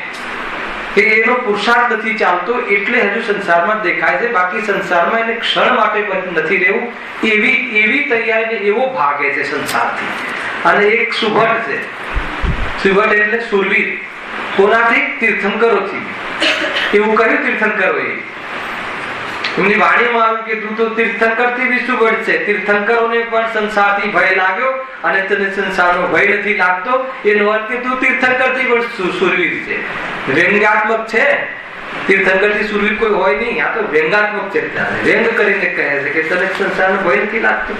કે એનો પુરુષાર્થ નથી ચાલતો, એટલે હજુ સંસારમાં દેખાય છે. બાકી સંસારમાં એને ક્ષણ માટે નથી રહેવું, એવી તૈયારી, એવો ભાગે છે સંસારથી. અને એક સુભટ છે, સુભટ એટલે સુરવીર. કોનાથી? તીર્થંકરોથી. એવું કહ્યું તીર્થંકરોએ, એમની વાણીમાં આવ્યું કે તું તો તીર્થંકરથી બી સુભટ છે. તીર્થંકરોને પણ સંસારથી ભય લાગ્યો અને તને સંસારનો ભય નથી લાગતો, એનો અર્થ કે તું તીર્થંકરથી પણ સુરવીર છે. વ્યંગાત્મક છે, તીર્થંકરથી સુરવીર કોઈ હોય નહીં. આ તો વ્યંગાત્મક ચર્ચા છે, વ્યંગ કરીને કહે છે કે તને સંસારનો ભય નથી લાગતો.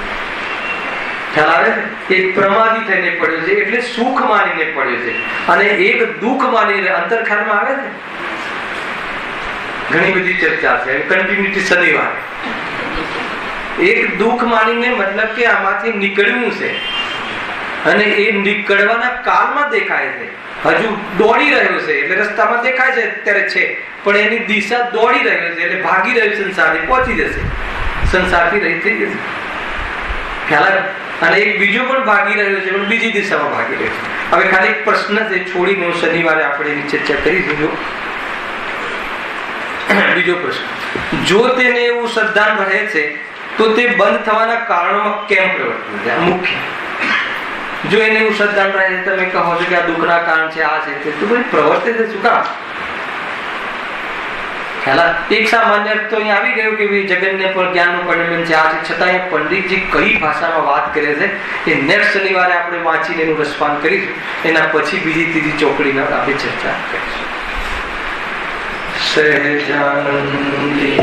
ખ્યાલ આવે છે? એક પ્રમાદી થઈને પડ્યો છે, એટલે સુખ માનીને પડ્યો છે, અને એક દુઃખ માનીને અંતર ખ્યાલમાં આવે છે. ઘણી બધી ચર્ચા છે, કન્ટિન્યુટી શનિવારે. એક દુઃખ માનીને મતલબ કે આમાંથી નીકળવું છે, અને એ નીકળવાના કાળમાં દેખાય છે. હજુ દોડી રહ્યો છે એટલે રસ્તામાં દેખાય છે અત્યારે છે, પણ એની દિશા દોડી રહ્યો છે એટલે ભાગી રહ્યો, સંસારથી પહોંચી જશે, સંસારથી રહી થઈ જશે. ખ્યાલ? અને એક બીજો પણ ભાગી રહ્યો છે, પણ બીજી દિશામાં ભાગી રહ્યો છે. હવે ખાલી એક પ્રશ્ન છે, છોડીને શનિવારે આપણે એની ચર્ચા કરીશું. બીજો પ્રશ્ન, જો તેને એવું શ્રદ્ધાન રહે છે તો તે બંધ થવાના કારણોમાં કેમ પ્રવર્તવું છે? મુખ્ય, જો એને એવું શ્રદ્ધાન રહે છે, તમે કહો છો કે આ દુઃખના કારણ છે, આ છે, તો પછી પ્રવર્તે છે શું કામ? ખ્યાલ? એક સામાન્ય અર્થ તો અહીંયા આવી ગયો કે જગતને પણ જ્ઞાનનું પરિણમન છે, આ છે, છતાં પંડિતજી કઈ ભાષામાં વાત કરે છે એ નેક્સ્ટ શનિવારે આપણે વાંચીને એનું રસપાન કરીશું. એના પછી બીજી ત્રીજી ચોકડીના આપણે ચર્ચા કરીશું. સહજાનંદી